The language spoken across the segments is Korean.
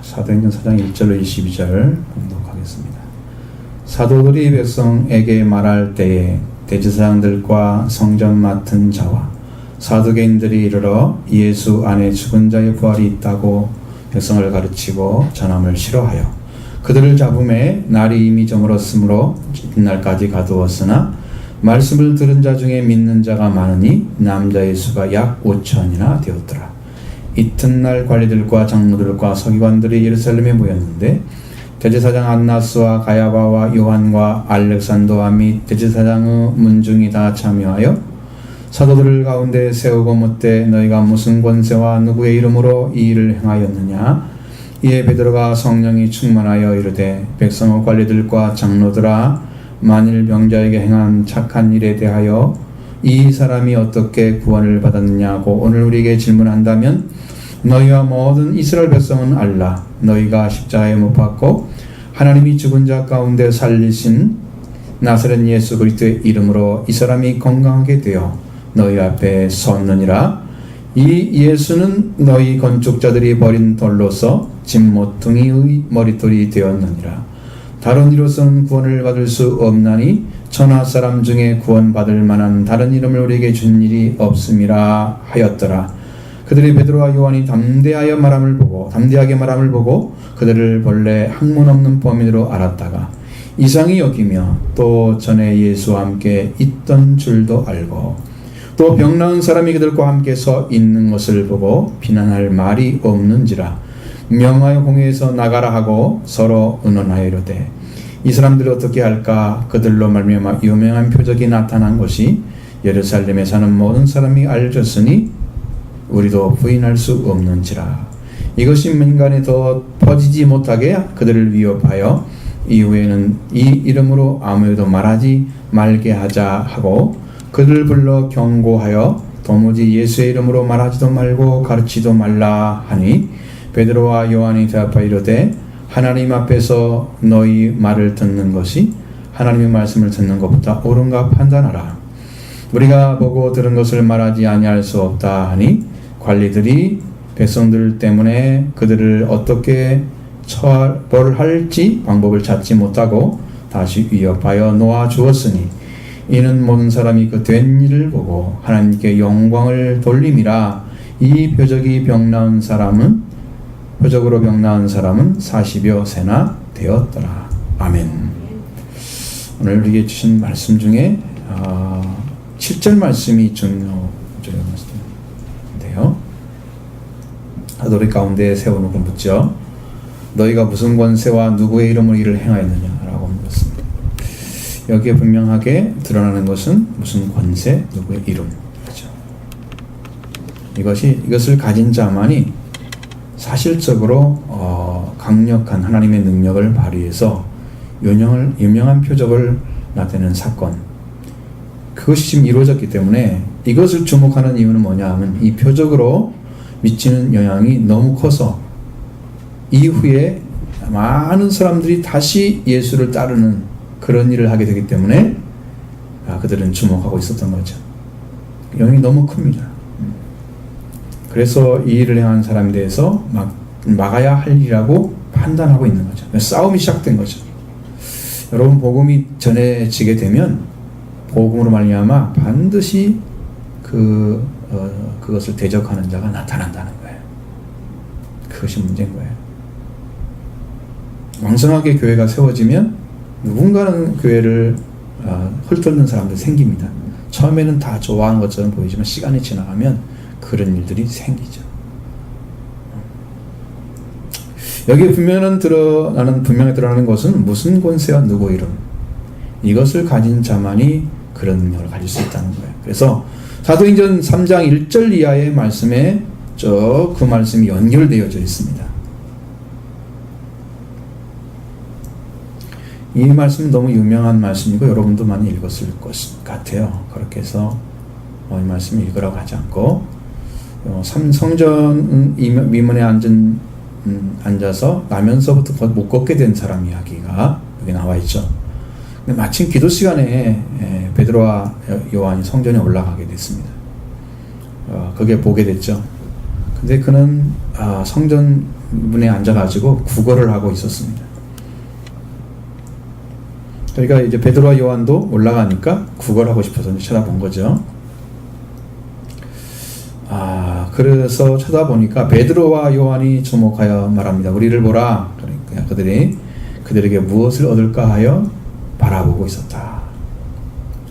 사도행전 4장 1절로 22절 봉독하겠습니다. 사도들이 백성에게 말할 때에 대제사장들과 성전 맡은 자와 사두개인들이 이르러 예수 안에 죽은 자의 부활이 있다고 백성을 가르치고 전함을 싫어하여 그들을 잡음에 날이 이미 저물었으므로 이날까지 가두었으나 말씀을 들은 자 중에 믿는 자가 많으니 남자의 수가 약 5천이나 되었더라. 이튿날 관리들과 장로들과 서기관들이 예루살렘에 모였는데 대제사장 안나스와 가야바와 요한과 알렉산더와 및 대제사장의 문중이 다 참여하여 사도들을 가운데 세우고 묻되 너희가 무슨 권세와 누구의 이름으로 이 일을 행하였느냐. 이에 베드로가 성령이 충만하여 이르되 백성의 관리들과 장로들아 만일 병자에게 행한 착한 일에 대하여 이 사람이 어떻게 구원을 받았느냐고 오늘 우리에게 질문한다면 너희와 모든 이스라엘 백성은 알라. 너희가 십자가에 못 박고 하나님이 죽은 자 가운데 살리신 나사렛 예수 그리스도의 이름으로 이 사람이 건강하게 되어 너희 앞에 섰느니라. 이 예수는 너희 건축자들이 버린 돌로서 진모퉁이의 머릿돌이 되었느니라. 다른 이로서는 구원을 받을 수 없나니 천하 사람 중에 구원받을 만한 다른 이름을 우리에게 준 일이 없음이라 하였더라. 그들이 베드로와 요한이 담대하게 말함을 보고 그들을 본래 학문 없는 범인으로 알았다가 이상히 여기며 또 전에 예수와 함께 있던 줄도 알고 또 병 나은 사람이 그들과 함께 서 있는 것을 보고 비난할 말이 없는지라 명하여 공회에서 나가라 하고 서로 의논하여 이르되 이 사람들이 어떻게 할까. 그들로 말미암아 유명한 표적이 나타난 것이 예루살렘에 사는 모든 사람이 알렸으니 우리도 부인할 수 없는지라. 이것이 민간에 더 퍼지지 못하게 그들을 위협하여 이후에는 이 이름으로 아무에도 말하지 말게 하자 하고 그들을 불러 경고하여 도무지 예수의 이름으로 말하지도 말고 가르치도 말라 하니 베드로와 요한이 대답하여 이르되 하나님 앞에서 너희 말을 듣는 것이 하나님의 말씀을 듣는 것보다 옳은가 판단하라. 우리가 보고 들은 것을 말하지 아니할 수 없다 하니 관리들이 백성들 때문에 그들을 어떻게 처벌할지 방법을 찾지 못하고 다시 위협하여 놓아 주었으니 이는 모든 사람이 그 된 일을 보고 하나님께 영광을 돌림이라. 이 표적으로 병 나은 사람은 40여 세나 되었더라. 아멘. 오늘 우리에게 주신 말씀 중에 7절 말씀이 중요한 말씀인데요. 사도들 가운데 세워놓고 묻죠. 너희가 무슨 권세와 누구의 이름으로 이를 행하였느냐라고 묻습니다. 여기에 분명하게 드러나는 것은 무슨 권세, 누구의 이름. 그렇죠. 이것을 가진 자만이 사실적으로 강력한 하나님의 능력을 발휘해서 유명한 표적을 나타내는 사건, 그것이 지금 이루어졌기 때문에 이것을 주목하는 이유는 뭐냐 하면 이 표적으로 미치는 영향이 너무 커서 이후에 많은 사람들이 다시 예수를 따르는 그런 일을 하게 되기 때문에 그들은 주목하고 있었던 거죠. 영향이 너무 큽니다. 그래서 이 일을 행한 사람에 대해서 막아야 할 일이라고 판단하고 있는 거죠. 싸움이 시작된 거죠. 여러분, 복음이 전해지게 되면 복음으로 말미암아 반드시 그것을 대적하는 자가 나타난다는 거예요. 그것이 문제인 거예요. 왕성하게 교회가 세워지면 누군가는 교회를 헐뜯는 사람들이 생깁니다. 처음에는 다 좋아하는 것처럼 보이지만 시간이 지나가면 그런 일들이 생기죠. 여기에 분명히 드러나는 것은 무슨 권세와 누구 이름, 이것을 가진 자만이 그런 능력을 가질 수 있다는 거예요. 그래서 사도행전 3장 1절 이하의 말씀에 그 말씀이 연결되어져 있습니다. 이 말씀은 너무 유명한 말씀이고 여러분도 많이 읽었을 것 같아요. 그렇게 해서 이 말씀을 읽으라고 하지 않고 성전 미문에 앉아서 나면서부터 못 걷게 된 사람 이야기가 여기 나와 있죠. 근데 마침 기도 시간에 베드로와 요한이 성전에 올라가게 됐습니다. 그게 보게 됐죠. 근데 그는 성전 문에 앉아가지고 구걸을 하고 있었습니다. 그러니까 이제 베드로와 요한도 올라가니까 구걸하고 싶어서 쳐다본 거죠. 그래서 쳐다보니까 베드로와 요한이 주목하여 말합니다. 우리를 보라. 그러니까 그들에게 무엇을 얻을까 하여 바라보고 있었다.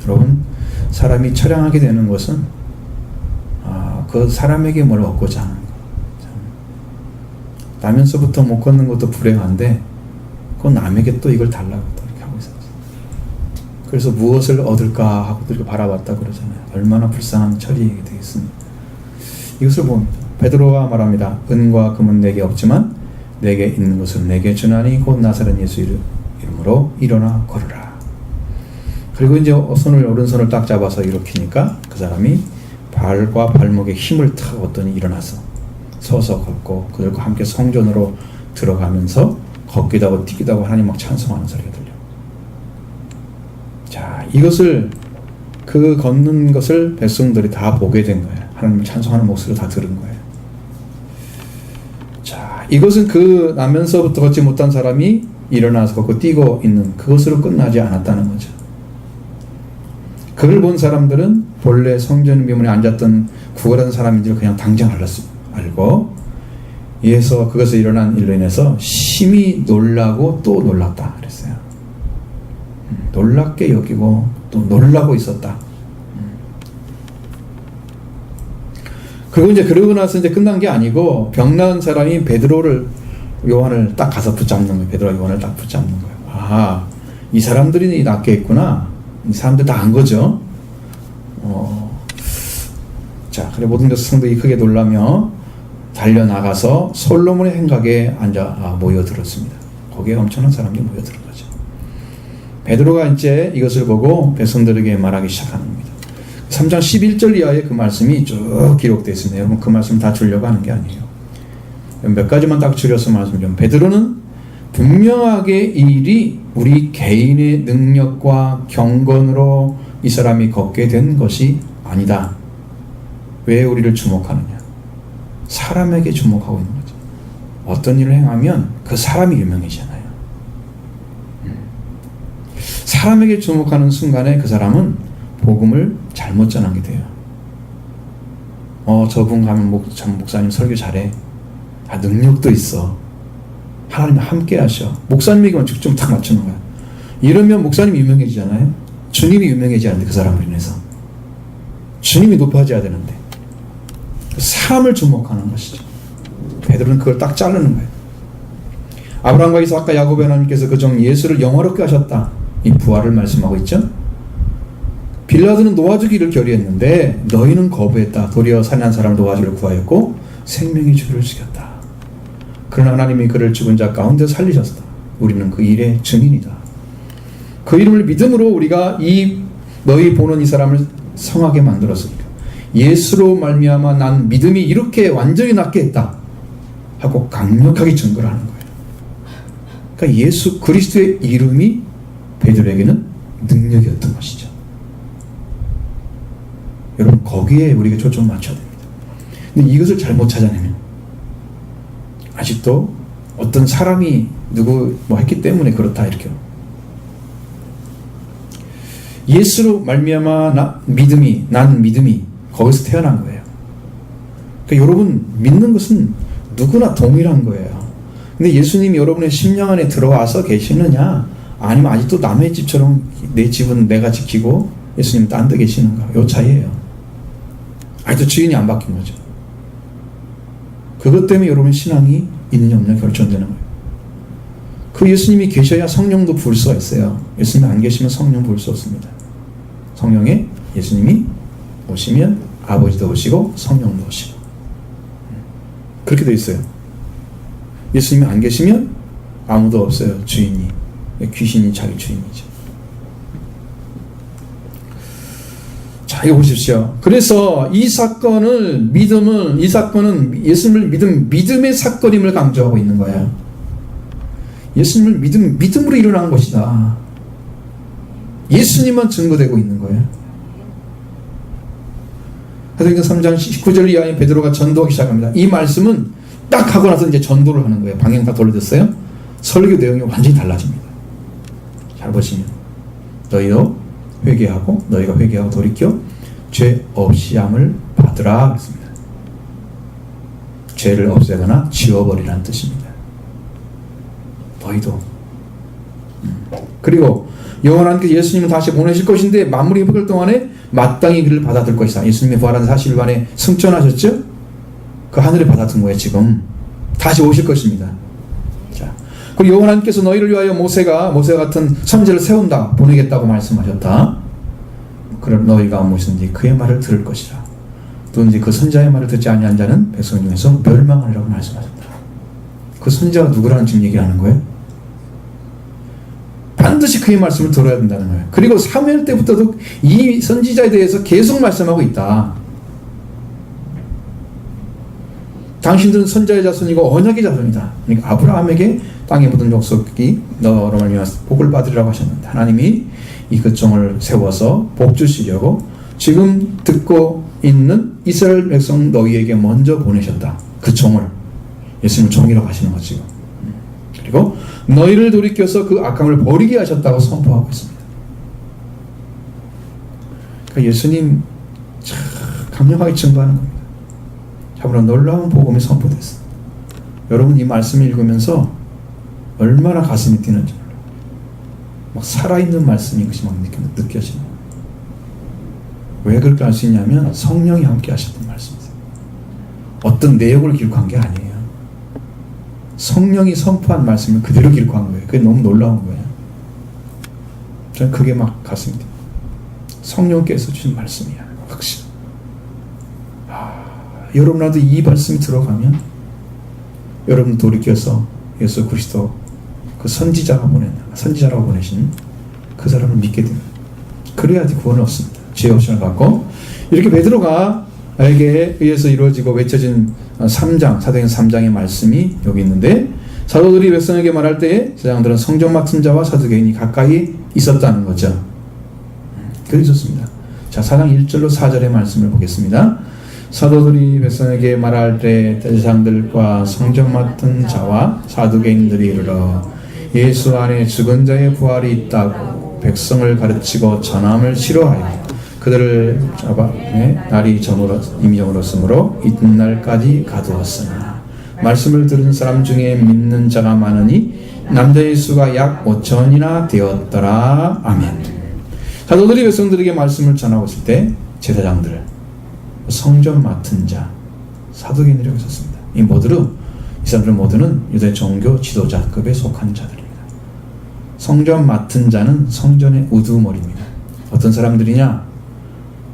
여러분, 사람이 처량하게 되는 것은 그 사람에게 뭘 얻고자 하는 거. 나면서부터 못 걷는 것도 불행한데 그 남에게 또 이걸 달라고 또 이렇게 하고 있었어요. 그래서 무엇을 얻을까 하고 이렇게 바라봤다 그러잖아요. 얼마나 불쌍한 처리가 되겠습니까? 이것을 봅니다. 베드로가 말합니다. 은과 금은 내게 없지만 내게 있는 것은 내게 주나니 곧 나사렛 예수 이름으로 일어나 걸으라. 그리고 이제 오른손을 딱 잡아서 일으키니까 그 사람이 발과 발목에 힘을 탁 얻더니 일어나서 서서 걷고 그들과 함께 성전으로 들어가면서 걷기도 하고 뛰기도 하고 하나님 막 찬송하는 소리가 들려. 자, 이것을 그 걷는 것을 백성들이 다 보게 된 거예요. 하나님을 찬송하는 목소리를 다 들은 거예요. 자, 이것은 그 나면서부터 걷지 못한 사람이 일어나서 걷고 뛰고 있는 그것으로 끝나지 않았다는 거죠. 그걸 본 사람들은 본래 성전 미문에 앉았던 구걸한 사람인 줄 그냥 당장 알고 이에서 그것을 일어난 일로 인해서 심히 놀라고 또 놀랐다 그랬어요. 놀랍게 여기고 또 놀라고 있었다. 그리고 이제 그러고 나서 이제 끝난 게 아니고 병 나은 사람이 요한을 딱 가서 붙잡는 거예요. 베드로와 요한을 딱 붙잡는 거예요. 이 사람들이 낫게 했구나. 이 사람들 다 안 거죠. 자, 그래 모든 백성들이 크게 놀라며 달려나가서 솔로몬의 행각에 앉아 모여들었습니다. 거기에 엄청난 사람들이 모여들은 거죠. 베드로가 이제 이것을 보고 백성들에게 말하기 시작하는 겁니다. 3장 11절 이하에 그 말씀이 쭉 기록되어 있습니다. 여러분 그 말씀 다 주려고 하는 게 아니에요. 몇 가지만 딱 줄여서 말씀드리면 베드로는 분명하게 이 일이 우리 개인의 능력과 경건으로 이 사람이 걷게 된 것이 아니다. 왜 우리를 주목하느냐? 사람에게 주목하고 있는 거죠. 어떤 일을 행하면 그 사람이 유명해지잖아요. 사람에게 주목하는 순간에 그 사람은 복음을 잘못 전하게 돼요. 저분 가면 목사님 설교 잘해. 능력도 있어. 하나님 함께 하셔. 목사님에게만 직접 딱 맞추는 거야. 이러면 목사님이 유명해지잖아요. 주님이 유명해져야 하는데 그 사람으로 인해서. 주님이 높아져야 되는데. 사람을 주목하는 것이죠. 베드로는 그걸 딱 자르는 거예요. 아브라함과 이삭과 야곱의 하나님께서 그 종 예수를 영화롭게 하셨다. 이 부활을 말씀하고 있죠. 빌라도는 놓아주기를 결의했는데 너희는 거부했다. 도리어 살인한 사람을 놓아주기를 구하였고 생명의 주를 죽였다. 그러나 하나님이 그를 죽은 자 가운데 살리셨다. 우리는 그 일의 증인이다. 그 이름을 믿음으로 우리가 너희 보는 이 사람을 성하게 만들었으니까 예수로 말미암아 난 믿음이 이렇게 완전히 낫게 했다 하고 강력하게 증거를 하는 거예요. 그러니까 예수 그리스도의 이름이 베드로에게는 능력이었던 것이죠. 여러분 거기에 우리가 초점을 맞춰야 됩니다. 근데 이것을 잘못 찾아내면 아직도 어떤 사람이 했기 때문에 그렇다 이렇게 예수로 말미암아 난 믿음이 거기서 태어난 거예요. 그러니까 여러분 믿는 것은 누구나 동일한 거예요. 근데 예수님이 여러분의 심령 안에 들어와서 계시느냐 아니면 아직도 남의 집처럼 내 집은 내가 지키고 예수님은 딴 데 계시는가 요 차이예요. 아직도 주인이 안 바뀐 거죠. 그것 때문에 여러분 신앙이 있느냐 없느냐 결정되는 거예요. 그 예수님이 계셔야 성령도 부을 수가 있어요. 예수님이 안 계시면 성령 부을 수 없습니다. 성령에 예수님이 오시면 아버지도 오시고 성령도 오시고 그렇게 되어 있어요. 예수님이 안 계시면 아무도 없어요. 주인이. 귀신이 자기 주인이죠. 자, 이거 보십시오. 그래서 이 사건은 예수님을 믿음의 사건임을 강조하고 있는 거예요. 예수님을 믿음으로 일어난 것이다. 예수님만 증거되고 있는 거예요. 사도행전 3장 19절 이하에 베드로가 전도하기 시작합니다. 이 말씀은 딱 하고 나서 이제 전도를 하는 거예요. 방향 다 돌려졌어요. 설교 내용이 완전히 달라집니다. 잘 보시면 너희도 회개하고 너희가 회개하고 돌이켜 죄 없이함을 받으라 그랬습니다. 죄를 없애거나 지워버리라는 뜻입니다. 너희도. 그리고 영원한 예수님은 다시 보내실 것인데 만물이 회복할 동안에 마땅히 그를 받아들 것이다. 예수님이 부활한 40일만에 승천하셨죠? 그 하늘에 받아든 거예요. 지금 다시 오실 것입니다. 자, 그리고 여호와께서 너희를 위하여 모세와 같은 선지자를 세운다, 보내겠다고 말씀하셨다. 그럼 너희가 무엇인지 그의 말을 들을 것이라. 누군지 그 선지자의 말을 듣지 아니한 자는 백성 중에서 멸망하리라고 말씀하셨다. 그 선지자가 누구라는 지금 얘기하는 거예요? 반드시 그의 말씀을 들어야 된다는 거예요. 그리고 사무엘 때부터도 이 선지자에 대해서 계속 말씀하고 있다. 당신들은 선지자의 자손이고 언약의 자손이다. 그러니까 아브라함에게 땅에 묻은 족속이 너를 위하여 복을 받으리라고 하셨는데 하나님이 이 그종을 세워서 복 주시려고 지금 듣고 있는 이스라엘 백성 너희에게 먼저 보내셨다. 그 종을 예수님 종이라고 하시는 거죠. 그리고 너희를 돌이켜서 그 악함을 버리게 하셨다고 선포하고 있습니다. 그러니까 예수님 참 강력하게 증거하는 겁니다. 참으로 놀라운 복음이 선포됐습니다. 여러분 이 말씀을 읽으면서 얼마나 가슴이 뛰는지 몰라요. 막 살아있는 말씀이 것이 막 느껴지는 거예요. 왜 그렇게 할 수 있냐면 성령이 함께 하셨던 말씀이세요. 어떤 내용을 기록한 게 아니에요. 성령이 선포한 말씀을 그대로 기록한 거예요. 그게 너무 놀라운 거예요. 저는 그게 막 가슴이 뛰어요. 성령께서 주신 말씀이야. 확실. 여러분한테 이 말씀이 들어가면 여러분 돌이켜서 예수 그리스도 그 선지자라고 보내신 그 사람을 믿게 됩니다. 그래야지 구원을 얻습니다. 죄 없음을 받고 이렇게 베드로가 에게 의해서 이루어지고 외쳐진 3장, 사도행전 3장의 말씀이 여기 있는데 사도들이 백성에게 말할 때에 제자들은 성전 맡은 자와 사두개인이 가까이 있었다는 거죠. 그게 좋습니다. 자, 4장 1절로 4절의 말씀을 보겠습니다. 사도들이 백성에게 말할 때 대제사장들과 성전 맡은 자와 사두개인들이 이르러 예수 안에 죽은 자의 부활이 있다고 백성을 가르치고 전함을 싫어하여 그들을 잡아 날이 이미 저물었으므로 이튿날까지 가두었으나 말씀을 들은 사람 중에 믿는 자가 많으니 남자의 수가 약 5천이나 되었더라. 아멘. 사도들이 백성들에게 말씀을 전하고 있을 때 제사장들, 성전 맡은 자, 사두개인이라고 있었습니다. 이 사람들 모두는 유대 종교 지도자급에 속한 자들입니다. 성전 맡은 자는 성전의 우두머리입니다. 어떤 사람들이냐?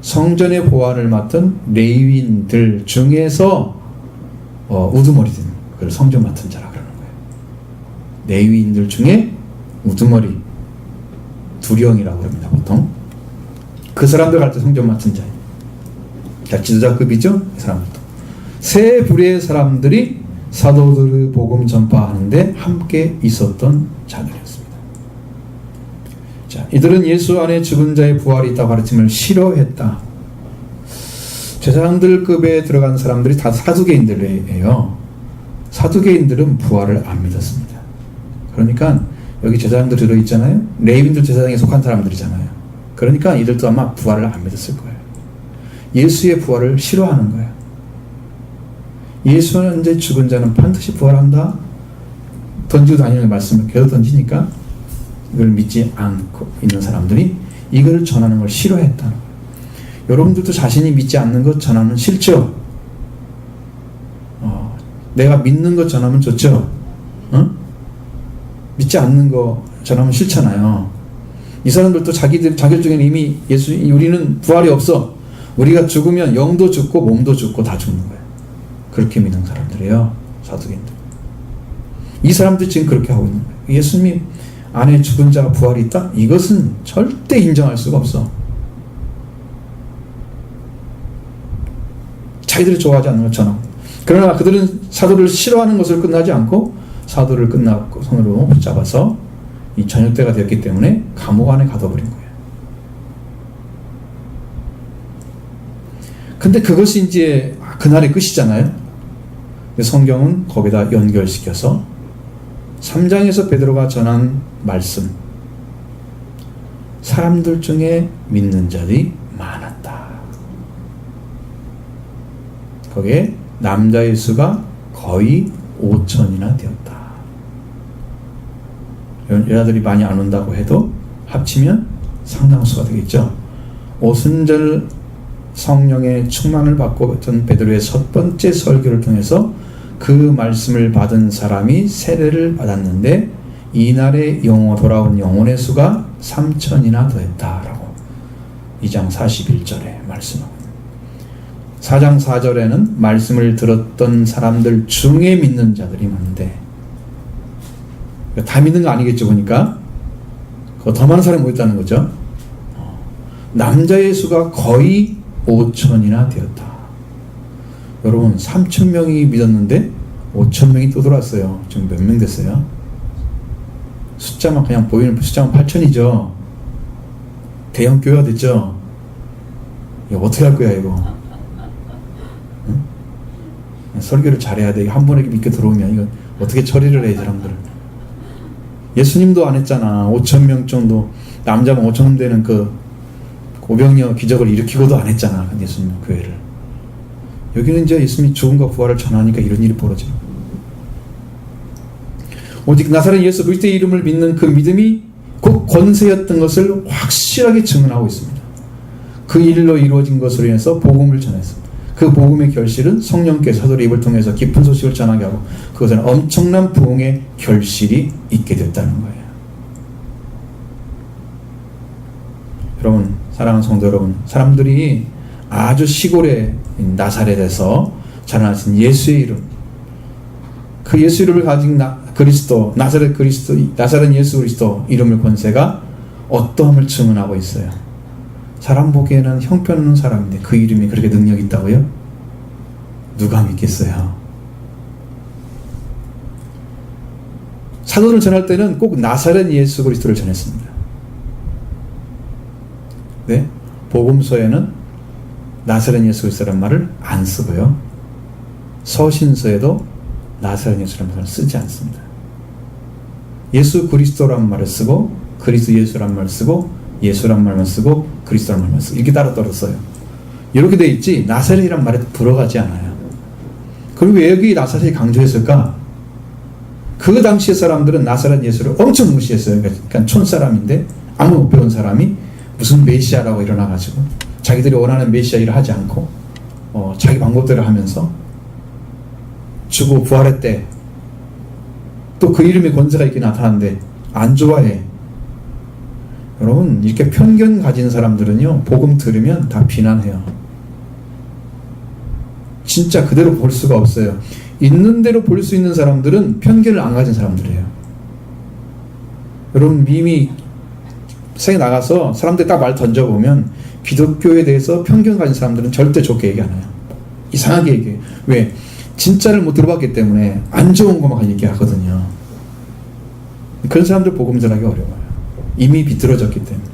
성전의 보안을 맡은 레위인들 중에서 우두머리들, 그걸 성전 맡은 자라 그러는 거예요. 레위인들 중에 우두머리, 두령이라고 합니다. 보통 그 사람들 갈 때 성전 맡은 자예요. 지도자급이죠. 이 사람들도 세 부류의 사람들이 사도들의 복음 전파하는데 함께 있었던 자들이었습니다. 자, 이들은 예수 안에 죽은 자의 부활이 있다고 가르침을 싫어했다. 제사장들급에 들어간 사람들이 다 사두개인들이에요. 사두개인들은 부활을 안 믿었습니다. 그러니까 여기 제사장들 들어있잖아요. 레위인들 제사장에 속한 사람들이잖아요. 그러니까 이들도 아마 부활을 안 믿었을 거예요. 예수의 부활을 싫어하는 거예요. 예수는 이제 죽은 자는 반드시 부활한다. 던지고 다니는 말씀을 계속 던지니까 이걸 믿지 않고 있는 사람들이 이걸 전하는 걸 싫어했다는 거예요. 여러분들도 자신이 믿지 않는 것 전하면 싫죠? 내가 믿는 것 전하면 좋죠? 믿지 않는 거 전하면 싫잖아요. 이 사람들도 자기들 중에는 이미 우리는 부활이 없어. 우리가 죽으면 영도 죽고 몸도 죽고 다 죽는 거예요. 그렇게 믿는 사람들이에요. 사두개인들. 이 사람들이 지금 그렇게 하고 있는 거예요. 예수님이 안에 죽은 자가 부활이 있다? 이것은 절대 인정할 수가 없어. 자기들이 좋아하지 않는 것처럼. 그러나 그들은 사도를 싫어하는 것을 끝나지 않고 사도를 끝나고 손으로 붙잡아서 이 저녁 때가 되었기 때문에 감옥 안에 가둬버린 거예요. 근데 그것이 이제 그날의 끝이잖아요. 성경은 거기다 연결시켜서 3장에서 베드로가 전한 말씀, 사람들 중에 믿는 자들이 많았다. 거기에 남자의 수가 거의 5천이나 되었다. 여자들이 많이 안 온다고 해도 합치면 상당수가 되겠죠. 오순절 성령의 충만을 받고 전 베드로의 첫 번째 설교를 통해서 그 말씀을 받은 사람이 세례를 받았는데 이날의 돌아온 영혼의 수가 3천이나 더했다라고 2장 41절에 말씀합니다. 4장 4절에는 말씀을 들었던 사람들 중에 믿는 자들이 많은데 다 믿는 거 아니겠죠. 보니까 더 많은 사람이 모였다는 거죠. 남자의 수가 거의 5천이나 되었다. 여러분 3천 명이 믿었는데 5천 명이 또 들어왔어요. 지금 몇 명 됐어요? 숫자만 그냥 보이는 숫자만 8천이죠. 대형 교회가 됐죠. 이거 어떻게 할 거야 이거? 응? 설교를 잘해야 돼. 한 번에 믿게 들어오면 이거 어떻게 처리를 해 이 사람들을? 예수님도 안 했잖아. 5천 명 정도 남자만 5천 명 되는 그 오병이어 기적을 일으키고도 안 했잖아. 예수님 교회를. 여기는 이제 예수님이 죽음과 부활을 전하니까 이런 일이 벌어져요. 오직 나사렛 예수 그리스도의 이름을 믿는 그 믿음이 곧 권세였던 것을 확실하게 증언하고 있습니다. 그 일로 이루어진 것으로 인해서 복음을 전했습니다. 그 복음의 결실은 성령께서 사도의 입을 통해서 깊은 소식을 전하게 하고 그것은 엄청난 부흥의 결실이 있게 됐다는 거예요. 여러분, 사랑하는 성도 여러분, 사람들이 아주 시골의 나사렛에서 자라나신 예수의 이름, 그 예수 이름을 가진 그리스도, 나사렛 예수 그리스도 이름의 권세가 어떠함을 증언하고 있어요. 사람 보기에는 형편없는 사람인데 그 이름이 그렇게 능력이 있다고요? 누가 믿겠어요? 사도를 전할 때는 꼭 나사렛 예수 그리스도를 전했습니다. 네? 복음서에는 나사렛 예수 그리스도라는 말을 안 쓰고요. 서신서에도 나사렛 예수라는 말을 쓰지 않습니다. 예수 그리스도라는 말을 쓰고 그리스도 예수라는 말을 쓰고 예수라는 말만 쓰고 그리스도라는 말만 쓰고 이렇게 따로 써요. 이렇게 돼 있지 나사렛이란 말에 들어가지 않아요. 그리고 왜 여기 나사렛이 강조했을까? 그 당시의 사람들은 나사렛 예수를 엄청 무시했어요. 그러니까 촌사람인데 아무 못 배운 사람이 무슨 메시아라고 일어나가지고 자기들이 원하는 메시아 일을 하지 않고 자기 방법대로 하면서 죽고 부활했대. 또 그 이름의 권세가 있게 나타나는데 안 좋아해. 여러분 이렇게 편견 가진 사람들은요 복음 들으면 다 비난해요. 진짜 그대로 볼 수가 없어요. 있는 대로 볼 수 있는 사람들은 편견을 안 가진 사람들이에요. 여러분 이미 세상에 나가서 사람들 딱 말 던져보면 기독교에 대해서 편견 가진 사람들은 절대 좋게 얘기 안 해요. 이상하게 얘기해요. 왜? 진짜를 못 들어봤기 때문에 안 좋은 것만 얘기하거든요. 그런 사람들 복음 전하기 어려워요. 이미 비틀어졌기 때문에.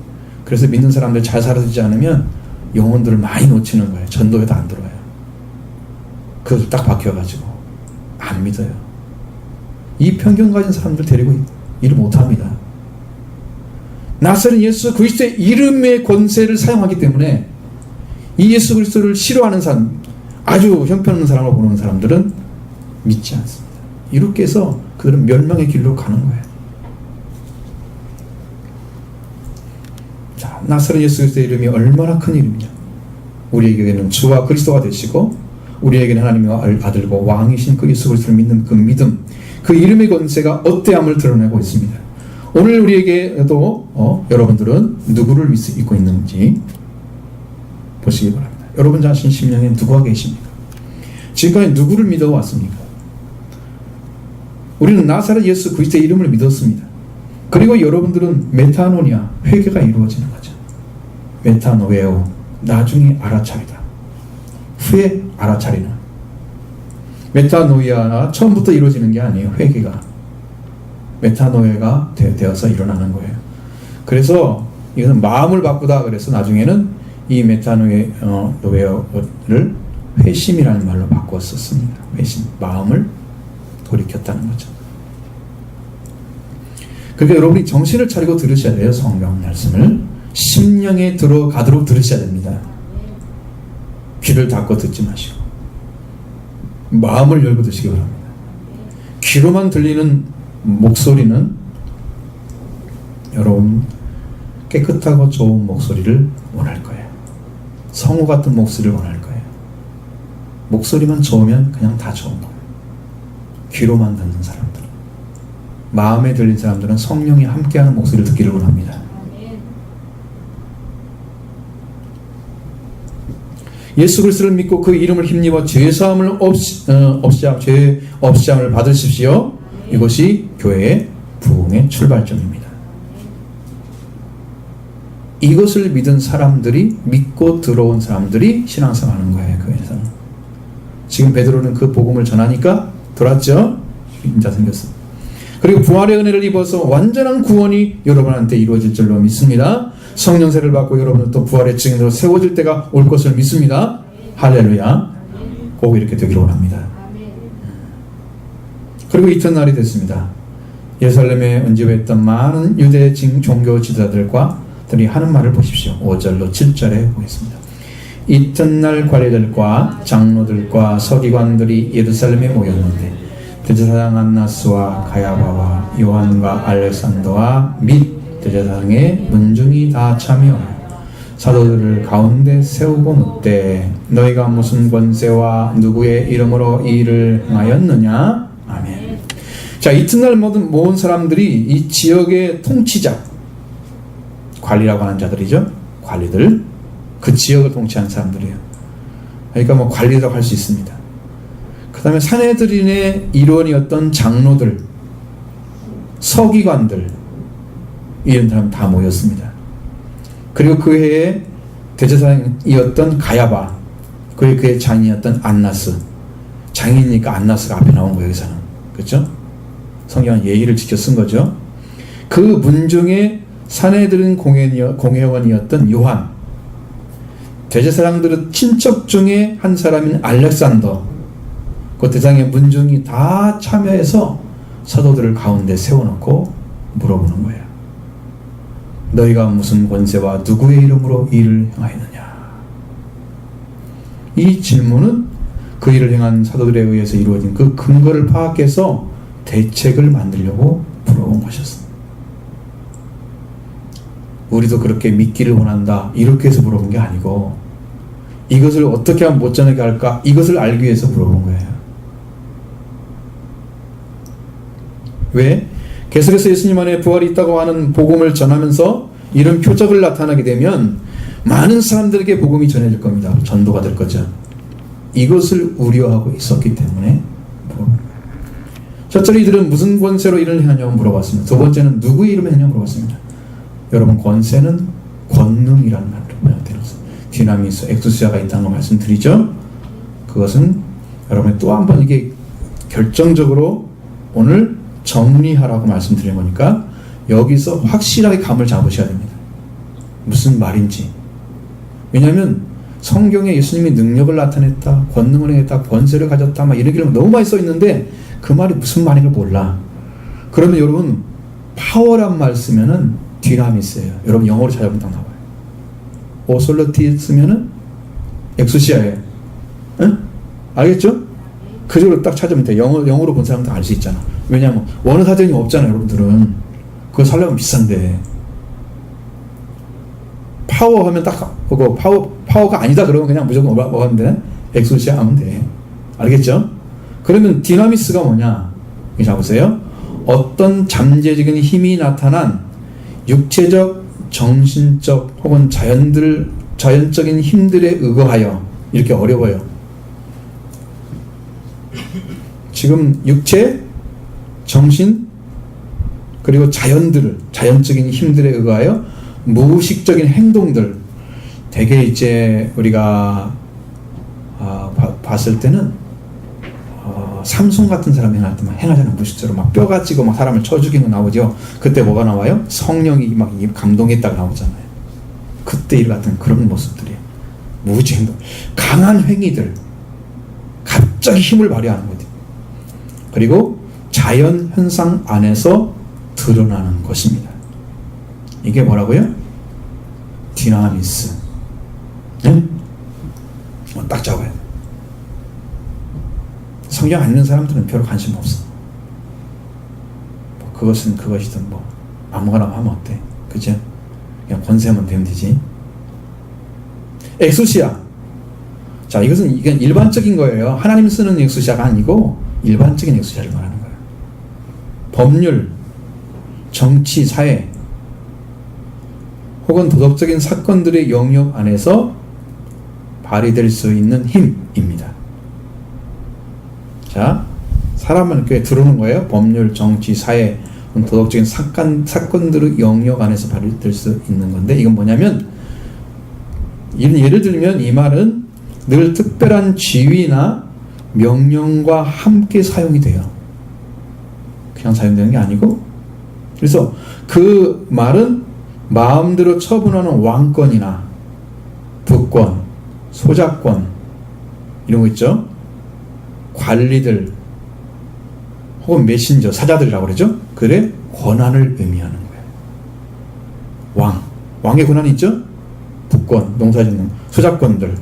그래서 믿는 사람들 잘 살아주지 않으면 영혼들을 많이 놓치는 거예요. 전도에도 안 들어와요. 그것을 딱 박혀가지고 안 믿어요. 이 편견 가진 사람들 데리고 일을 못합니다. 나사렛 예수 그리스도의 이름의 권세를 사용하기 때문에 이 예수 그리스도를 싫어하는 사람, 아주 형편없는 사람으로 보는 사람들은 믿지 않습니다. 이렇게 해서 그들은 멸망의 길로 가는 거예요. 자, 나사렛 예수 그리스도의 이름이 얼마나 큰 이름이냐. 우리에게는 주와 그리스도가 되시고 우리에게는 하나님의 아들과 왕이신 그 예수 그리스도를 믿는 그 믿음, 그 이름의 권세가 어때함을 드러내고 있습니다. 오늘 우리에게도 여러분들은 누구를 믿고 있는지 보시기 바랍니다. 여러분 자신 심령에 누구가 계십니까? 지금까지 누구를 믿어왔습니까? 우리는 나사렛 예수 그리스도의 이름을 믿었습니다. 그리고 여러분들은 메타노니아, 회개가 이루어지는 거죠. 메타노에오, 나중에 알아차리다. 후에 알아차리는. 메타노이아가 처음부터 이루어지는 게 아니에요. 회개가. 메타노에가 되어서 일어나는 거예요. 그래서 이것은 마음을 바꾸다 그래서 나중에는 이 메타노웨어를 회심이라는 말로 바꿨었습니다. 회심, 마음을 돌이켰다는 거죠. 그러니까 여러분이 정신을 차리고 들으셔야 돼요. 성경 말씀을 심령에 들어가도록 들으셔야 됩니다. 귀를 닫고 듣지 마시고 마음을 열고 듣시기 바랍니다. 귀로만 들리는 목소리는 여러분 깨끗하고 좋은 목소리를 원할 거예요. 성우 같은 목소리를 원할 거예요. 목소리만 좋으면 그냥 다 좋은 거예요. 귀로만 듣는 사람들, 마음에 들린 사람들은 성령이 함께하는 목소리를 듣기를 원합니다. 예수 그리스도를 믿고 그 이름을 힘입어 죄사함을 죄 없이함을 받으십시오. 이것이 교회의 부흥의 출발점입니다. 이것을 믿은 사람들이, 믿고 들어온 사람들이 신앙생활하는 거예요. 교회에서는. 지금 베드로는 그 복음을 전하니까 돌았죠. 인자 생겼습니다. 그리고 부활의 은혜를 입어서 완전한 구원이 여러분한테 이루어질 줄로 믿습니다. 성령세를 받고 여러분은 또 부활의 증인으로 세워질 때가 올 것을 믿습니다. 할렐루야. 꼭 이렇게 되기를 원합니다. 그리고 이튿날이 됐습니다. 예루살렘에 언집했던 많은 유대 종교 지도자들과 들이 하는 말을 보십시오. 5절로 7절에 보겠습니다. 이튿날 관리들과 장로들과 서기관들이 예루살렘에 모였는데 대제사장 안나스와 가야바와 요한과 알렉산더와 및 대제사장의 문중이 다 참여하여 사도들을 가운데 세우고 묻되 너희가 무슨 권세와 누구의 이름으로 이 일을 행하였느냐? 아멘. 자, 이튿날 모은 사람들이 이 지역의 통치자, 관리라고 하는 자들이죠. 관리들, 그 지역을 통치하는 사람들이에요. 그러니까 뭐 관리라고 할 수 있습니다. 그 다음에 산헤드린의 일원이었던 장로들, 서기관들, 이런 사람 다 모였습니다. 그리고 그 해에 대제사장이었던 가야바, 그의 장인이었던 안나스, 장인이니까 안나스가 앞에 나온 거예요. 여기서는. 그렇죠? 성경은 예의를 지켜 쓴 거죠. 그 문중에 산헤드린 공회원이었던 요한, 대제사장들의 친척 중에 한 사람인 알렉산더, 그 대장의 문중이 다 참여해서 사도들을 가운데 세워놓고 물어보는 거예요. 너희가 무슨 권세와 누구의 이름으로 이 일을 행하였느냐? 이 질문은 그 일을 행한 사도들에 의해서 이루어진 그 근거를 파악해서 대책을 만들려고 물어본 것이었습니다. 우리도 그렇게 믿기를 원한다, 이렇게 해서 물어본 게 아니고 이것을 어떻게 하면 못 전하게 할까, 이것을 알기 위해서 물어본 거예요. 왜? 계속해서 예수님 안에 부활이 있다고 하는 복음을 전하면서 이런 표적을 나타나게 되면 많은 사람들에게 복음이 전해질 겁니다. 전도가 될 거죠. 이것을 우려하고 있었기 때문에 첫째로 이들은 무슨 권세로 일을 하냐고 물어봤습니다. 두 번째는 누구의 이름에 하냐고 물어봤습니다. 여러분, 권세는 권능이라는 말로 되었습니다. 디나미스, 엑수시아가 있다는 거 말씀드리죠. 그것은 여러분이 또 한 번 이게 결정적으로 오늘 정리하라고 말씀드린 거니까 여기서 확실하게 감을 잡으셔야 됩니다. 무슨 말인지. 왜냐하면 성경에 예수님이 능력을 나타냈다, 권능을 행했다, 권세를 가졌다, 막 이런 게 너무 많이 써 있는데 그 말이 무슨 말인지 몰라. 그러면 여러분, 파워란 말 쓰면은 디나미스예요. 여러분 영어로 찾아보면 딱 나와요. 오솔러티 쓰면은 엑수시아예요. 응? 알겠죠? 그쪽으로 딱 찾으면 돼. 영어로 본 사람도 알 수 있잖아. 왜냐하면 원어 사전이 없잖아요. 여러분들은 그거 살려면 비싼데. 파워 하면 딱 그거 파워가 아니다 그러면 그냥 무조건 뭐 하면 돼? 엑수시아 하면 돼. 알겠죠? 그러면 디나미스가 뭐냐? 자 보세요. 어떤 잠재적인 힘이 나타난 육체적, 정신적 혹은 자연적인 힘들에 의거하여, 이렇게 어려워요. 지금 육체, 정신, 그리고 자연적인 힘들에 의거하여 무의식적인 행동들, 되게 이제 우리가 봤을 때는 삼손 같은 사람 행하잖아요. 무식적으로 막 뼈 가지고 막 사람을 쳐 죽이는 거 나오죠. 그때 뭐가 나와요? 성령이 막 감동했다고 나오잖아요. 그때 일 같은 그런 모습들이에요. 무지행동, 강한 행위들, 갑자기 힘을 발휘하는 거죠. 그리고 자연 현상 안에서 드러나는 것입니다. 이게 뭐라고요? 디나미스. 네? 딱 잡아야 돼. 성경 안 읽는 사람들은 별로 관심 없어. 뭐 그것은 그것이든 뭐 아무거나 하면 어때? 그죠? 그냥 권세만 되면 되지. 엑소시아. 자, 이것은 이건 일반적인 거예요. 하나님 쓰는 엑소시아가 아니고 일반적인 엑소시아를 말하는 거예요. 법률, 정치, 사회 혹은 도덕적인 사건들의 영역 안에서 발휘될 수 있는 힘입니다. 자, 사람은 교회에 들어오는 거예요. 법률, 정치, 사회, 도덕적인 사건들의 영역 안에서 발휘될 수 있는 건데, 이건 뭐냐면, 예를 들면 이 말은 늘 특별한 지위나 명령과 함께 사용이 돼요. 그냥 사용되는 게 아니고, 그래서 그 말은 마음대로 처분하는 왕권이나 부권, 소작권 이런 거 있죠. 관리들 혹은 메신저, 사자들이라고 그러죠. 그들의 권한을 의미하는 거예요. 왕의 권한이 있죠. 부권, 농사짓는 소작권들,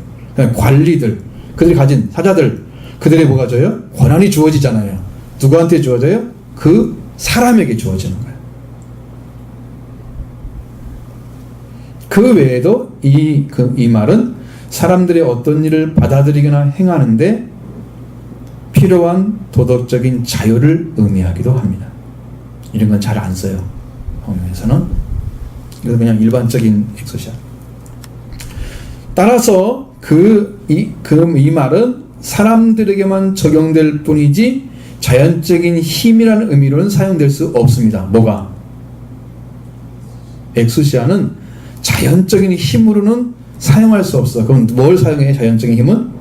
관리들, 그들이 가진 사자들, 그들의 뭐가 줘요? 권한이 주어지잖아요. 누구한테 주어져요? 그 사람에게 주어지는 거예요. 그 외에도 이 말은 사람들의 어떤 일을 받아들이거나 행하는데 필요한 도덕적인 자유를 의미하기도 합니다. 이런 건 잘 안 써요. 성경에서는. 그래서 그냥 일반적인 엑소시아. 따라서 이 말은 사람들에게만 적용될 뿐이지 자연적인 힘이라는 의미로는 사용될 수 없습니다. 뭐가? 엑소시아는 자연적인 힘으로는 사용할 수 없어. 그럼 뭘 사용해? 자연적인 힘은?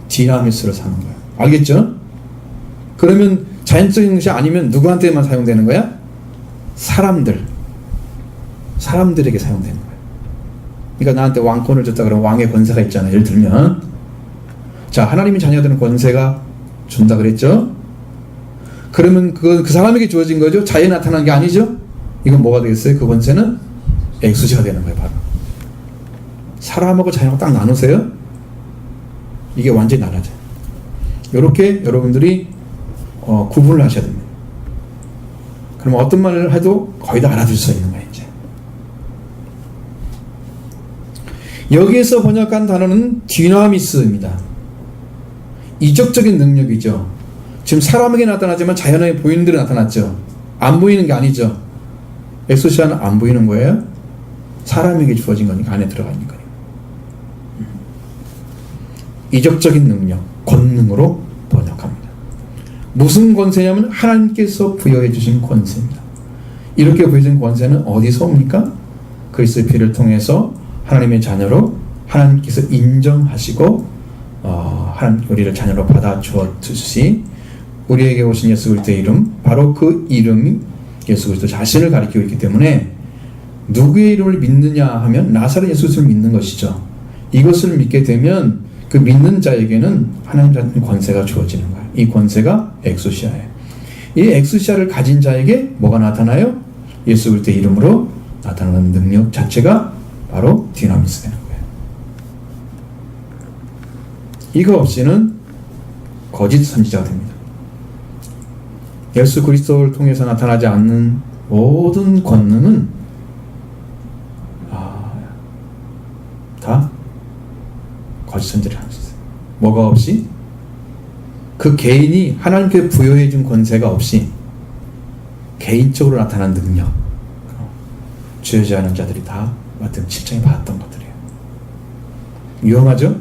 디나미스를 사용하는 거야. 알겠죠? 그러면 자연적인 것이 아니면 누구한테만 사용되는 거야? 사람들에게 사용되는 거야. 그러니까 나한테 왕권을 줬다 그러면 왕의 권세가 있잖아. 예를 들면, 자, 하나님이 자녀들은 권세가 준다 그랬죠? 그러면 그 사람에게 주어진 거죠? 자연에 나타난 게 아니죠? 이건 뭐가 되겠어요? 그 권세는 엑소시아가 되는 거예요. 바로 사람하고 자연하고 딱 나누세요. 이게 완전히 달라져요. 이렇게 여러분들이 구분을 하셔야 됩니다. 그러면 어떤 말을 해도 거의 다 알아들 수 있는 거예요. 이제 여기에서 번역한 단어는 디나미스입니다. 이적적인 능력이죠. 지금 사람에게 나타나지만 자연에 보이는 대로 나타났죠. 안 보이는 게 아니죠. 엑소시아는 안 보이는 거예요. 사람에게 주어진 거니까, 안에 들어가 있는 거예요. 이적적인 능력, 권능으로 번역합니다. 무슨 권세냐면 하나님께서 부여해 주신 권세입니다. 이렇게 부여진 권세는 어디서 옵니까? 그리스도의 피를 통해서 하나님의 자녀로 하나님께서 인정하시고 하나님 우리를 자녀로 받아 주었듯이 우리에게 오신 예수 그리스도의 이름, 바로 그 이름이 예수 그리스도 자신을 가리키고 있기 때문에 누구의 이름을 믿느냐 하면 나사렛 예수를 믿는 것이죠. 이것을 믿게 되면 그 믿는 자에게는 하나님 권세가 주어지는 거예요. 이 권세가 엑소시아예요. 이 엑소시아를 가진 자에게 뭐가 나타나요? 예수 그리스도의 이름으로 나타나는 능력 자체가 바로 디나미스 되는 거예요. 이거 없이는 거짓 선지자가 됩니다. 예수 그리스도를 통해서 나타나지 않는 모든 권능은 다 거짓 선지를 할 수 있어요. 뭐가 없이? 그 개인이 하나님께 부여해 준 권세가 없이 개인적으로 나타난 능력, 주여지하는 자들이 다 마태복음 7장에 받았던 것들이에요. 위험하죠?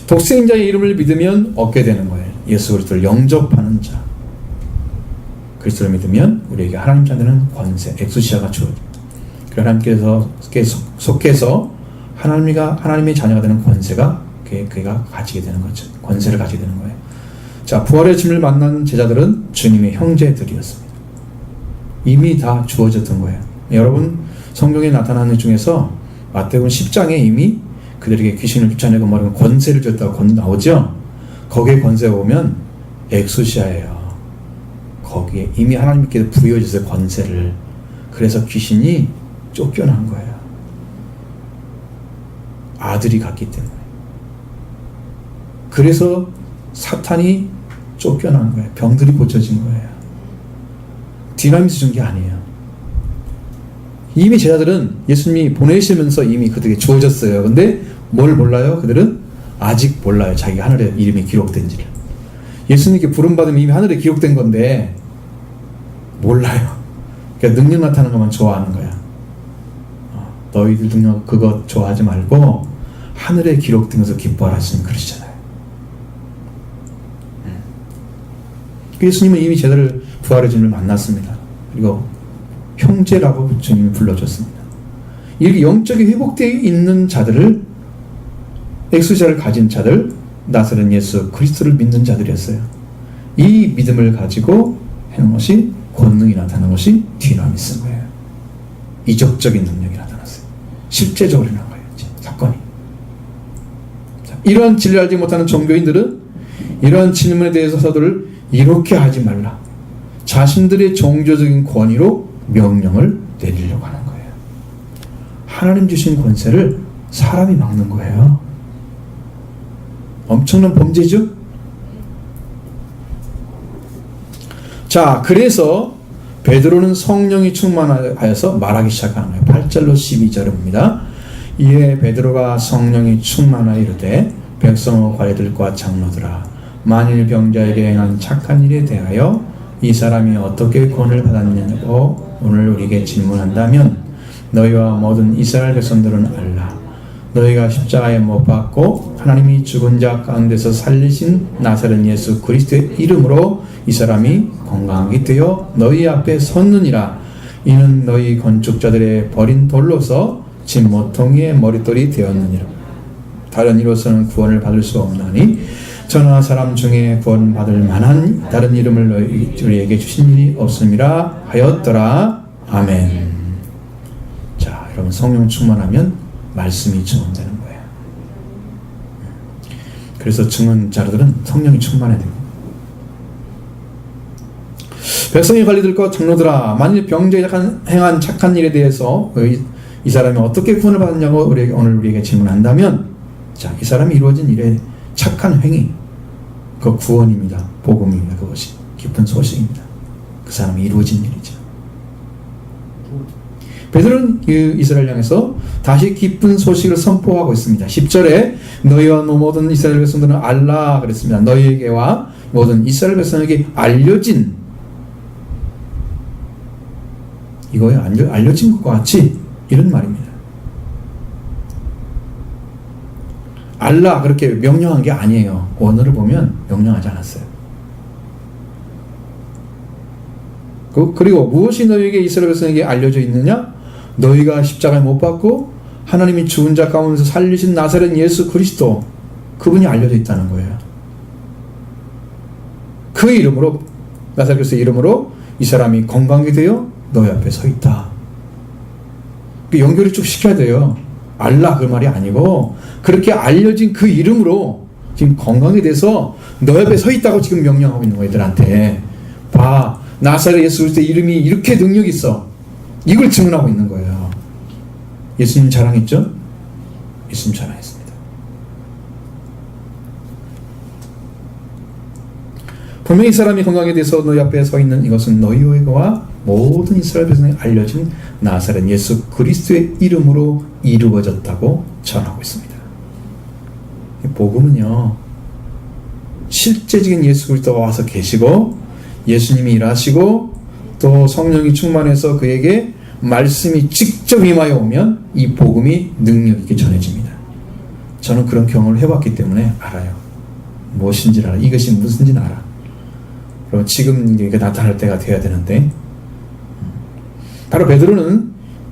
독생자의 이름을 믿으면 얻게 되는 거예요. 예수 그리스도를 영접하는 자. 그리스도를 믿으면 우리에게 하나님 자녀는 권세, 엑소시아가 주어집니다. 하나님께서 속해서 하나님의 자녀가 되는 권세가 그가 가지게 되는 거죠. 권세를 가지게 되는 거예요. 자, 부활의 주님을 만난 제자들은 주님의 형제들이었습니다. 이미 다 주어졌던 거예요. 여러분, 성경에 나타나는 중에서 마태복음 10장에 이미 그들에게 귀신을 쫓아내고 뭐라고 권세를 줬다고 나오죠. 거기에 권세가 오면 엑소시아예요. 거기에 이미 하나님께서 부여주세요, 권세를. 그래서 귀신이 쫓겨난 거예요. 아들이 갔기 때문에. 그래서 사탄이 쫓겨난 거예요. 병들이 고쳐진 거예요. 디나미스 준 게 아니에요. 이미 제자들은 예수님이 보내시면서 이미 그들에게 주어졌어요. 근데 뭘 몰라요? 그들은 아직 몰라요. 자기 하늘에 이름이 기록된지를. 예수님께 부름받으면 이미 하늘에 기록된 건데 몰라요. 그러니까 능력 나타나는 것만 좋아하는 거야. 너희들 능력 그거 좋아하지 말고 하늘에 기록된 것을 기뻐하시는 그러시잖아요. 예수님은 이미 제자를 부활의 주님을 만났습니다. 그리고 형제라고 주님이 불러줬습니다. 이렇게 영적이 회복되어 있는 자들을, 엑소시아를 가진 자들, 나사렛 예수 그리스도를 믿는 자들이었어요. 이 믿음을 가지고 하는 것이 권능이 나타나는 것이 디나미스인 거예요. 이적적인 능력이 나타났어요. 실제적으로 일어난 거예요. 사건이. 자, 이러한 진리를 알지 못하는 종교인들은 이러한 질문에 대해서 사도를 이렇게 하지 말라. 자신들의 종교적인 권위로 명령을 내리려고 하는 거예요. 하나님 주신 권세를 사람이 막는 거예요. 엄청난 범죄죠? 자, 그래서 베드로는 성령이 충만하여서 말하기 시작하는 거예요. 8절로 12절입니다. 이에 베드로가 성령이 충만하여 이르되 백성의 관리들과 장로들아, 만일 병자에게 행한 착한 일에 대하여 이 사람이 어떻게 구원을 받았냐고 오늘 우리에게 질문한다면 너희와 모든 이스라엘 백성들은 알라. 너희가 십자가에 못 박고 하나님이 죽은 자 가운데서 살리신 나사렛 예수 그리스도의 이름으로 이 사람이 건강하게 되어 너희 앞에 섰느니라. 이는 너희 건축자들의 버린 돌로서 집 모퉁이의 머릿돌이 되었느니라. 다른 이로서는 구원을 받을 수 없나니 저나 사람 중에 구원받을 만한 다른 이름을 너희에게 주신 일이 없음이라 하였더라. 아멘. 자, 여러분, 성령 충만하면 말씀이 증언되는 거예요. 그래서 증언자들은 성령이 충만해야 돼요. 백성의 관리들과 장로들아, 만일 병자에 행한 착한 일에 대해서 이 사람이 어떻게 구원을 받았냐고 오늘 우리에게 질문한다면, 자, 이 사람이 이루어진 일의 착한 행위, 그 구원입니다. 복음입니다. 그것이 기쁜 소식입니다. 그 사람이 이루어진 일이죠. 베드로는 이스라엘 향해서 다시 기쁜 소식을 선포하고 있습니다. 10절에 너희와 모든 이스라엘 백성들은 알라 그랬습니다. 너희에게와 모든 이스라엘 백성에게 알려진, 이거에 알려진 것과 같이 이런 말입니다. 알라 그렇게 명령한 게 아니에요. 원어를 보면 명령하지 않았어요. 그리고 무엇이 너희에게 이스라엘 백성에게 알려져 있느냐? 너희가 십자가에 못 박고 하나님이 죽은 자 가운데서 살리신 나사렛 예수 그리스도, 그분이 알려져 있다는 거예요. 그 이름으로, 나사렛 그리스도의 이름으로 이 사람이 건강하게 되어 너희 앞에 서 있다. 연결을 쭉 시켜야 돼요. 알라 그 말이 아니고 그렇게 알려진 그 이름으로 지금 건강에 대해서 너희 앞에 서 있다고 지금 명령하고 있는 거예요. 애들한테 봐, 나사렛 예수 그리스도의 이름이 이렇게 능력이 있어. 이걸 증언하고 있는 거예요. 예수님 자랑했죠? 예수님 자랑했습니다. 분명히 이 사람이 건강에 대해서 너희 앞에 서 있는 이것은 너희와 모든 이스라엘 백성에 알려진 나사렛 예수 그리스도의 이름으로 이루어졌다고 전하고 있습니다. 복음은요, 실제적인 예수 그리스도가 와서 계시고 예수님이 일하시고 또 성령이 충만해서 그에게 말씀이 직접 임하여 오면 이 복음이 능력 있게 전해집니다. 저는 그런 경험을 해봤기 때문에 알아요. 무엇인지 알아. 이것이 무슨지는 알아. 그럼 지금 이게 나타날 때가 돼야 되는데, 바로 베드로는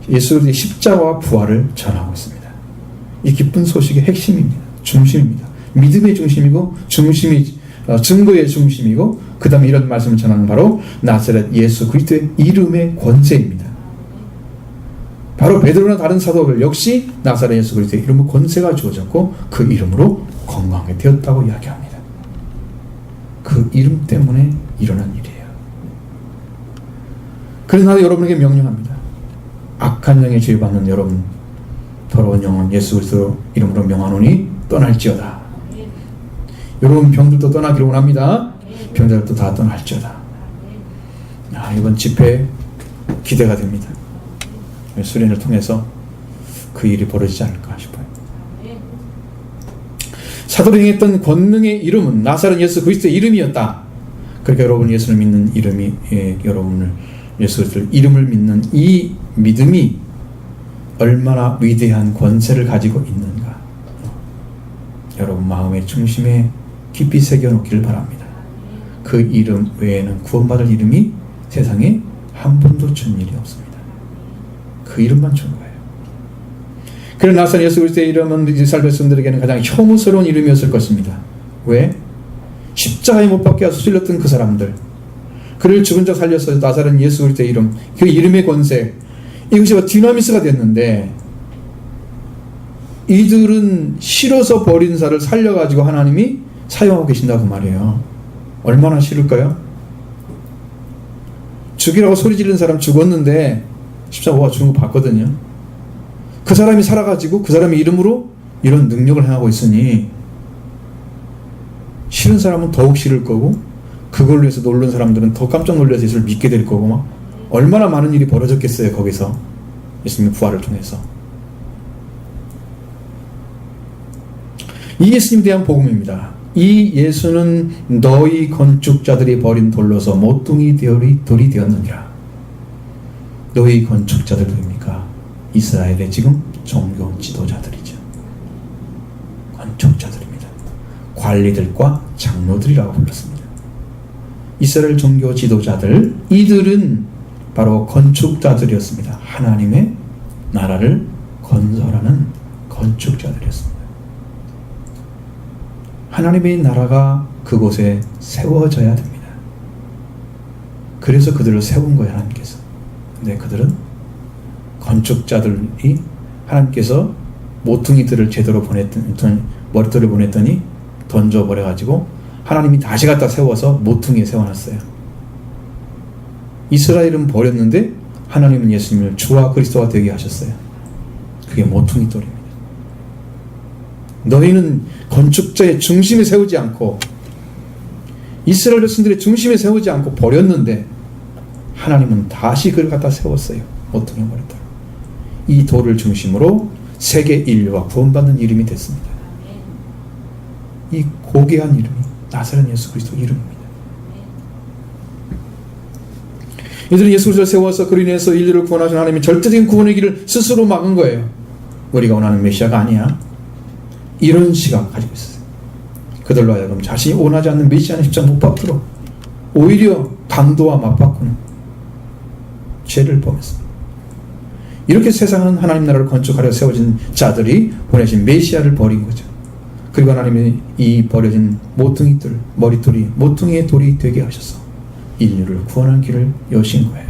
예수의 십자가와 부활을 전하고 있습니다. 이 기쁜 소식의 핵심입니다. 중심입니다. 믿음의 중심이고 증거의 중심이고, 그 다음에 이런 말씀을 전하는 바로 나사렛 예수 그리스도의 이름의 권세입니다. 바로 베드로나 다른 사도들 역시 나사렛 예수 그리스도의 이름으로 권세가 주어졌고 그 이름으로 건강하게 되었다고 이야기합니다. 그 이름 때문에 일어난 일이에요. 그래서 나도 여러분에게 명령합니다. 악한 영에 지배받는 여러분, 더러운 영은 예수 그리스도 이름으로 명하노니 떠날지어다. 여러분 병들도 떠나기를 원합니다. 병자들도 다 떠날지어다. 이번 집회 기대가 됩니다. 수련을 통해서 그 일이 벌어지지 않을까 싶어요. 사도들이 행했던 권능의 이름은 나사렛 예수 그리스도의 이름이었다. 그러니까 여러분 예수를 믿는 이름이 여러분을 예수 그리스도의 이름을 믿는 이 믿음이 얼마나 위대한 권세를 가지고 있는가, 여러분 마음의 중심에 깊이 새겨놓기를 바랍니다. 그 이름 외에는 구원받을 이름이 세상에 한 번도 준 일이 없습니다. 그 이름만 준 거예요. 그러나 나사렛 예수 그리스도의 이름은 이스라엘 백성들에게는 가장 혐오스러운 이름이었을 것입니다. 왜? 십자가에 못 박혀 찔렸던 그 사람들, 그를 죽은 자 살려서 나사렛 예수 그리스도의 이름, 그 이름의 권세, 이것이 디나미스가 됐는데 이들은 싫어서 버린 자를 살려가지고 하나님이 사용하고 계신다고 말이에요. 얼마나 싫을까요? 죽이라고 소리 지르는 사람 죽었는데 십자가가 죽은 거 봤거든요. 그 사람이 살아가지고 그 사람의 이름으로 이런 능력을 행하고 있으니 싫은 사람은 더욱 싫을 거고, 그걸로 해서 놀란 사람들은 더 깜짝 놀라서 예수를 믿게 될 거고, 막 얼마나 많은 일이 벌어졌겠어요. 거기서 예수님의 부활을 통해서. 이 예수님에 대한 복음입니다. 이 예수는 너희 건축자들이 버린 돌로서 모퉁이 돌이 되었느니라. 너희 건축자들 누굽니까? 이스라엘의 지금 종교 지도자들이죠. 건축자들입니다. 관리들과 장로들이라고 불렀습니다. 이스라엘 종교 지도자들, 이들은 바로 건축자들이었습니다. 하나님의 나라를 건설하는 건축자들이었습니다. 하나님의 나라가 그곳에 세워져야 됩니다. 그래서 그들을 세운 거예요, 하나님께서. 근데 그들은 건축자들이 하나님께서 모퉁이들을 제대로 머리털을 보냈더니 던져버려가지고 하나님이 다시 갖다 세워서 모퉁이에 세워놨어요. 이스라엘은 버렸는데 하나님은 예수님을 주와 그리스도가 되게 하셨어요. 그게 모퉁이 돌입니다. 너희는 건축자의 중심에 세우지 않고 이스라엘 백성들의 중심에 세우지 않고 버렸는데 하나님은 다시 그를 갖다 세웠어요. 모퉁이 머리털. 이 돌을 중심으로 세계 인류가 구원받는 이름이 됐습니다. 이 고귀한 이름이 나사렛 예수 그리스도 이름입니다. 이들은 예수 그리스도를 세워서 그로 인해서 인류를 구원하신 하나님의 절대적인 구원의 길을 스스로 막은 거예요. 우리가 원하는 메시아가 아니야. 이런 시각 가지고 있었어요. 그들로 하여금 자신이 원하지 않는 메시아는 십자가 못 박도록 오히려 강도와 맞바꾸는 죄를 범했습니다. 이렇게 세상은 하나님 나라를 건축하려 세워진 자들이 보내신 메시아를 버린 거죠. 그리고 하나님이 이 버려진 모퉁이들, 머리털이 모퉁이의 돌이 되게 하셔서 인류를 구원하는 길을 여신 거예요.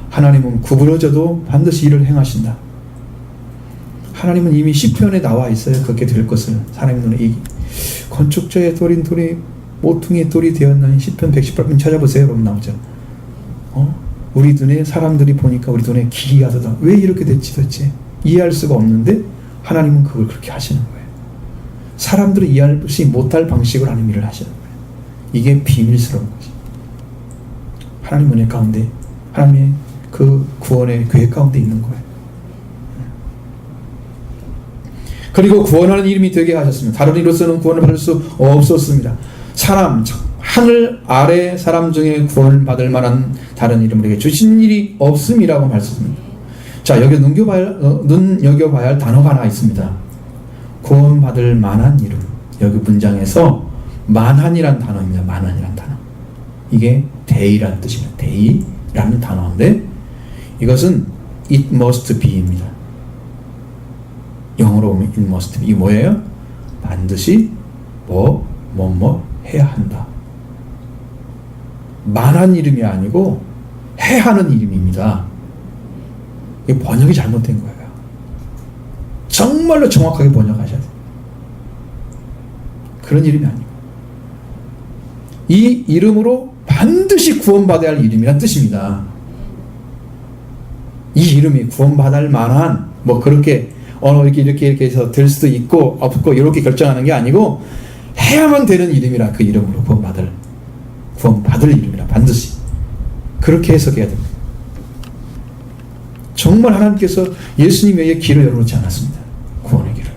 하나님은 구부러져도 반드시 일을 행하신다. 하나님은 이미 시편에 나와 있어요. 그렇게 될 것을. 하나님 눈에 이 건축자의 돌인 돌이 모퉁이의 돌이 되었나니 시편 118편 찾아보세요. 여러분 나오죠. 우리 눈에 사람들이 보니까 우리 눈에 길이 가더다. 왜 이렇게 됐지 도대체? 이해할 수가 없는데 하나님은 그걸 그렇게 하시는 거예요. 사람들이 이해하지 못할 방식으로 하나님 일을 하시는 거예요. 이게 비밀스러운 거지. 하나님 은혜 가운데, 하나님의 그 구원의 계획 가운데 있는 거예요. 그리고 구원하는 이름이 되게 하셨습니다. 다른 이로서는 구원을 받을 수 없었습니다. 하늘 아래 사람 중에 구원을 받을 만한 다른 이름을 우리에게 주신 일이 없음이라고 말씀합니다. 자, 여기 눈여겨봐야 할 단어가 하나 있습니다. 구원받을 만한 이름. 여기 문장에서 만한이란 단어입니다. 만한이란 단어. 이게 데이라는 뜻입니다. 데이라는 단어인데 이것은 it must be입니다. 영어로 보면 it must be. 이게 뭐예요? 반드시 뭐 해야 한다. 만한 이름이 아니고 해하는 이름입니다. 이 번역이 잘못된 거예요. 정말로 정확하게 번역하셔야 돼요. 그런 이름이 아니고 이 이름으로 반드시 구원받아야 할 이름이란 뜻입니다. 이 이름이 구원받을 만한 뭐 그렇게 이렇게 해서 될 수도 있고 없고 이렇게 결정하는 게 아니고 해야만 되는 이름이라 그 이름으로 구원받을 이름이라 반드시 그렇게 해석해야 됩니다. 정말 하나님께서 예수님 외에 길을 열어놓지 않았습니다. 구원의 길을.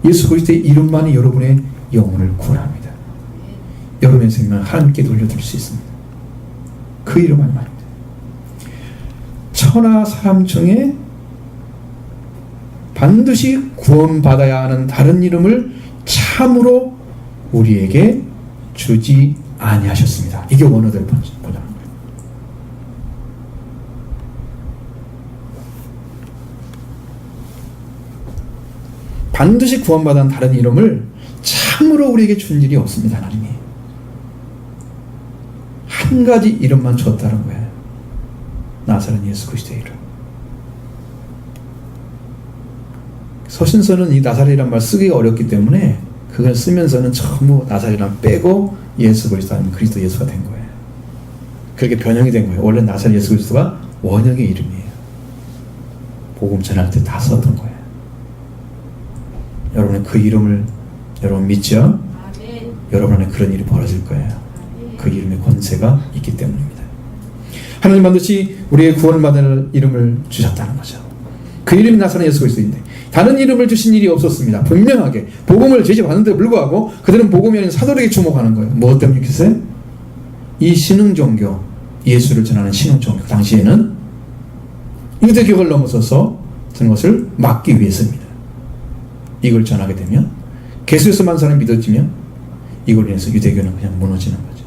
예수 그리스도의 이름만이 여러분의 영혼을 구원합니다. 여러분의 생명을 하나님께 돌려드릴 수 있습니다. 그 이름만이 말입니다. 천하 사람 중에 반드시 구원받아야 하는 다른 이름을 참으로 우리에게 주지 아니하셨습니다. 이게 원어대로 번역한 거예요. 반드시 구원받아 한 다른 이름을 참으로 우리에게 준 일이 없습니다. 하나님이 한 가지 이름만 줬다는 거예요. 나사렛 예수 그리스도의 이름. 서신서는 이 나사렛이란 말 쓰기가 어렵기 때문에 그걸 쓰면서는 전부 나사렛이란 빼고 예수 그리스도 아니면 그리스도 예수가 된 거예요. 그렇게 변형이 된 거예요. 원래 나사렛 예수 그리스도가 원형의 이름이에요. 복음 전할 때 다 썼던 거예요. 여러분은 그 이름을 여러분 믿죠? 아멘. 여러분 안에 그런 일이 벌어질 거예요. 아멘. 그 이름의 권세가 있기 때문입니다. 하나님 반드시 우리의 구원을 받을 이름을 주셨다는 거죠. 그 이름이 나사렛 예수 그리스도인데 다른 이름을 주신 일이 없었습니다. 분명하게 복음을 제시받는데 불구하고 그들은 복음이 아닌 사도에게 주목하는 거예요. 무엇 때문이겠어요? 이 신흥종교, 예수를 전하는 신흥종교 당시에는 유대교를 넘어서서 든 것을 막기 위해서입니다. 이걸 전하게 되면 개수에서만 사람이 믿어지면 이걸 인해서 유대교는 그냥 무너지는 거죠.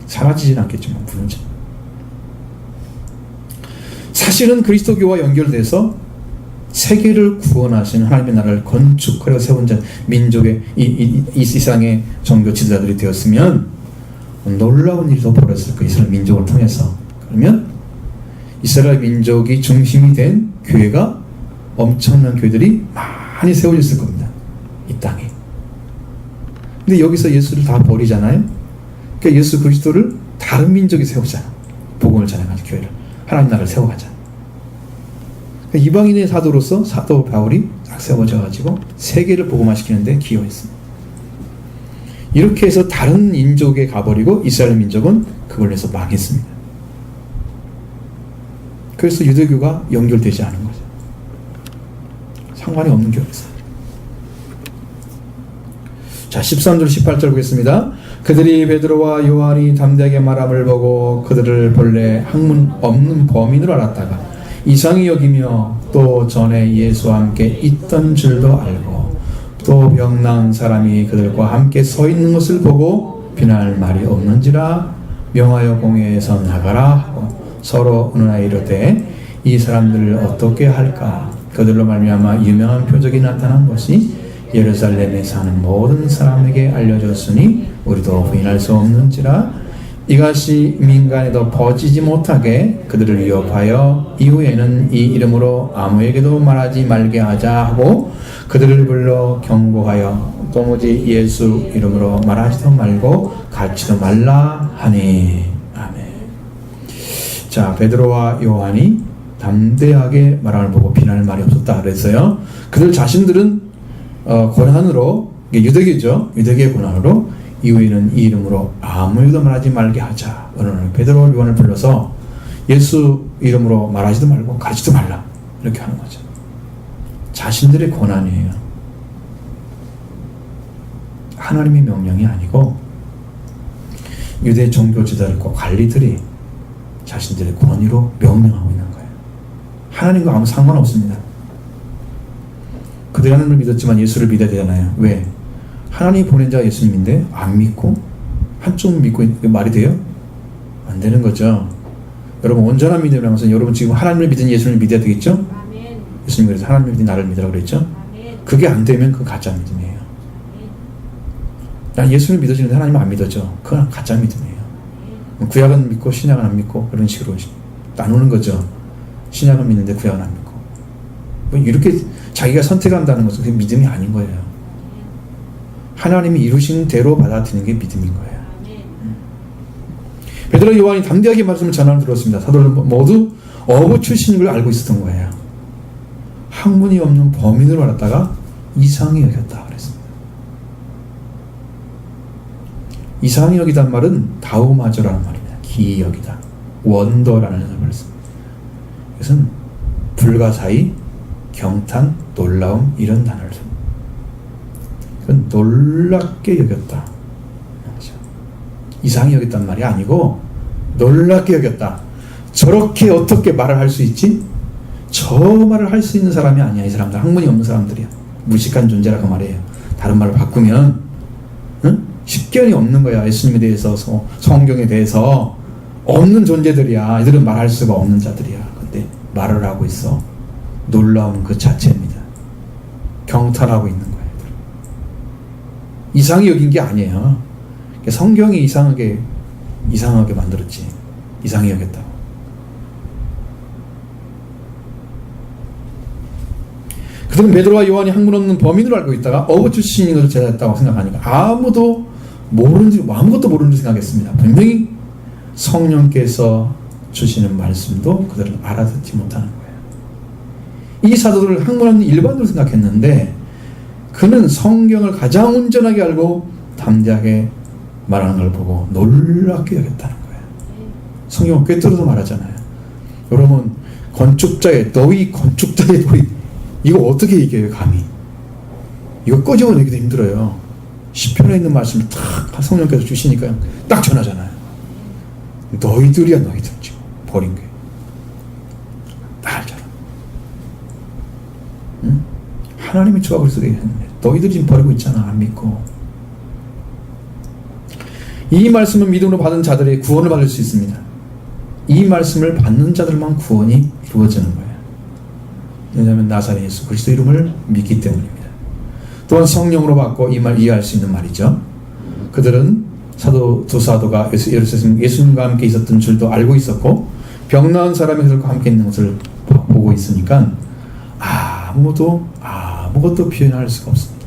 사라지진 않겠지만 무너져. 사실은 그리스도교와 연결돼서 세계를 구원하시는 하나님의 나라를 건축하려 세운 자 민족의 이 세상의 종교 지도자들이 되었으면 놀라운 일이 더 벌어졌을 거예요. 이스라엘 민족을 통해서. 그러면 이스라엘 민족이 중심이 된 교회가 엄청난 교회들이 많이 세워졌을 겁니다. 이 땅에. 근데 여기서 예수를 다 버리잖아요. 그러니까 예수 그리스도를 다른 민족이 세우잖아. 복음을 전해가지고 교회를. 하나님 나라를 세워가자. 그러니까 이방인의 사도로서 사도 바울이 딱 세워져가지고 세계를 복음화시키는데 기여했습니다. 이렇게 해서 다른 민족에 가버리고 이스라엘 민족은 그걸 해서 망했습니다. 그래서 유대교가 연결되지 않은 거죠. 상관이 없는 교회였어요. 자, 13절 18절 보겠습니다. 그들이 베드로와 요한이 담대하게 말함을 보고 그들을 본래 학문 없는 범인으로 알았다가 이상히 여기며 또 전에 예수와 함께 있던 줄도 알고 또 병 나은 사람이 그들과 함께 서 있는 것을 보고 비난할 말이 없는지라 명하여 공회에서 나가라 하고 서로 의논하여 이르되 이 사람들을 어떻게 할까? 그들로 말미암아 유명한 표적이 나타난 것이 예루살렘에 사는 모든 사람에게 알려졌으니 우리도 부인할 수 없는지라 이것이 민간에도 퍼지지 못하게 그들을 위협하여 이후에는 이 이름으로 아무에게도 말하지 말게 하자 하고 그들을 불러 경고하여 도무지 예수 이름으로 말하지도 말고 가르치도 말라 하니. 아멘. 자, 베드로와 요한이 담대하게 말함을 보고 비난할 말이 없었다 그랬어요. 그들 자신들은 고난으로, 유대교죠. 유대교의 고난으로 이후에는 이 이름으로 아무에게도 말하지 말게 하자. 오늘 베드로와 요한을 불러서 예수 이름으로 말하지도 말고 가르치도 말라. 이렇게 하는 거죠. 자신들의 고난이에요. 하나님의 명령이 아니고 유대 종교 지도자들과 관리들이 자신들의 권위로 명령하고 있는 거예요. 하나님과 아무 상관없습니다. 그들이 하나님을 믿었지만 예수를 믿어야 되잖아요. 왜? 하나님이 보낸 자가 예수님인데 안 믿고 한쪽 믿고 말이 돼요? 안 되는 거죠. 여러분 온전한 믿음이라는 것은 여러분 지금 하나님을 믿은 예수님을 믿어야 되겠죠? 아멘. 예수님 그래서 하나님을 믿은 나를 믿으라고 그랬죠? 아멘. 그게 안 되면 그건 가짜 믿음이에요. 난 예수를 믿어지는데 하나님은 안 믿어져. 그건 가짜 믿음이에요. 아멘. 구약은 믿고 신약은 안 믿고 그런 식으로 나누는 거죠. 신약은 믿는데 구약은 안 믿고. 뭐 이렇게 자기가 선택한다는 것은 그게 믿음이 아닌 거예요. 하나님이 이루신 대로 받아들이는 게 믿음인 거예요. 베드로 요한이 담대하게 말씀을 전하는 들었습니다. 사도들 모두 어부 출신인 걸 알고 있었던 거예요. 학문이 없는 범인으로 알았다가 이상히 여겼다 그랬습니다. 이상히 여기다는 말은 다우마저라는 말입니다. 기이 여기다. 원더라는 말씀. 이것은 불가사의, 경탄, 놀라움 이런 단어를 씁니다. 그건 놀랍게 여겼다. 이상히 여겼단 말이 아니고 놀랍게 여겼다. 저렇게 어떻게 말을 할 수 있지? 저 말을 할 수 있는 사람이 아니야. 이 사람들 학문이 없는 사람들이야. 무식한 존재라고 말해요. 다른 말을 바꾸면 십견이 없는 거야. 예수님에 대해서 성경에 대해서 없는 존재들이야. 이들은 말할 수가 없는 자들이야. 근데 말을 하고 있어. 놀라운 그 자체입니다. 경탄하고 있는 거예요. 이상히 여긴 게 아니에요. 성경이 이상하게 만들었지. 이상히 여겼다고. 그들은 베드로와 요한이 학문 없는 범인으로 알고 있다가 어부 출신인 것을 제자했다고 생각하니까 아무것도 모르는 줄 생각했습니다. 분명히 성령께서 주시는 말씀도 그들은 알아듣지 못하는 거예요. 이 사도들을 학문 없는 일반으로 생각했는데 그는 성경을 가장 온전하게 알고 담대하게 말하는 걸 보고 놀랍게 여겼다는 거예요. 성경은 꿰뚫어서 말하잖아요. 여러분, 너희 건축자의 너희 이거 어떻게 이겨요? 감히 이거 끄집어내기도 힘들어요. 시편에 있는 말씀을 딱 성령께서 주시니까 딱 전하잖아요. 너희들이야 너희들 지금 버린 게 다 알잖아. 응? 하나님의 주가 그래서 얘기했는데 너희들이 지금 버리고 있잖아. 안 믿고. 이 말씀은 믿음으로 받은 자들의 구원을 받을 수 있습니다. 이 말씀을 받는 자들만 구원이 이루어지는 거예요. 왜냐하면 나사렛 예수 그리스도 이름을 믿기 때문입니다. 또한 성령으로 받고 이 말 이해할 수 있는 말이죠. 그들은 두 사도가 예수님과 함께 있었던 줄도 알고 있었고 병 나은 사람이 그들과 함께 있는 것을 보고 있으니까 아무것도 표현할 수가 없습니다.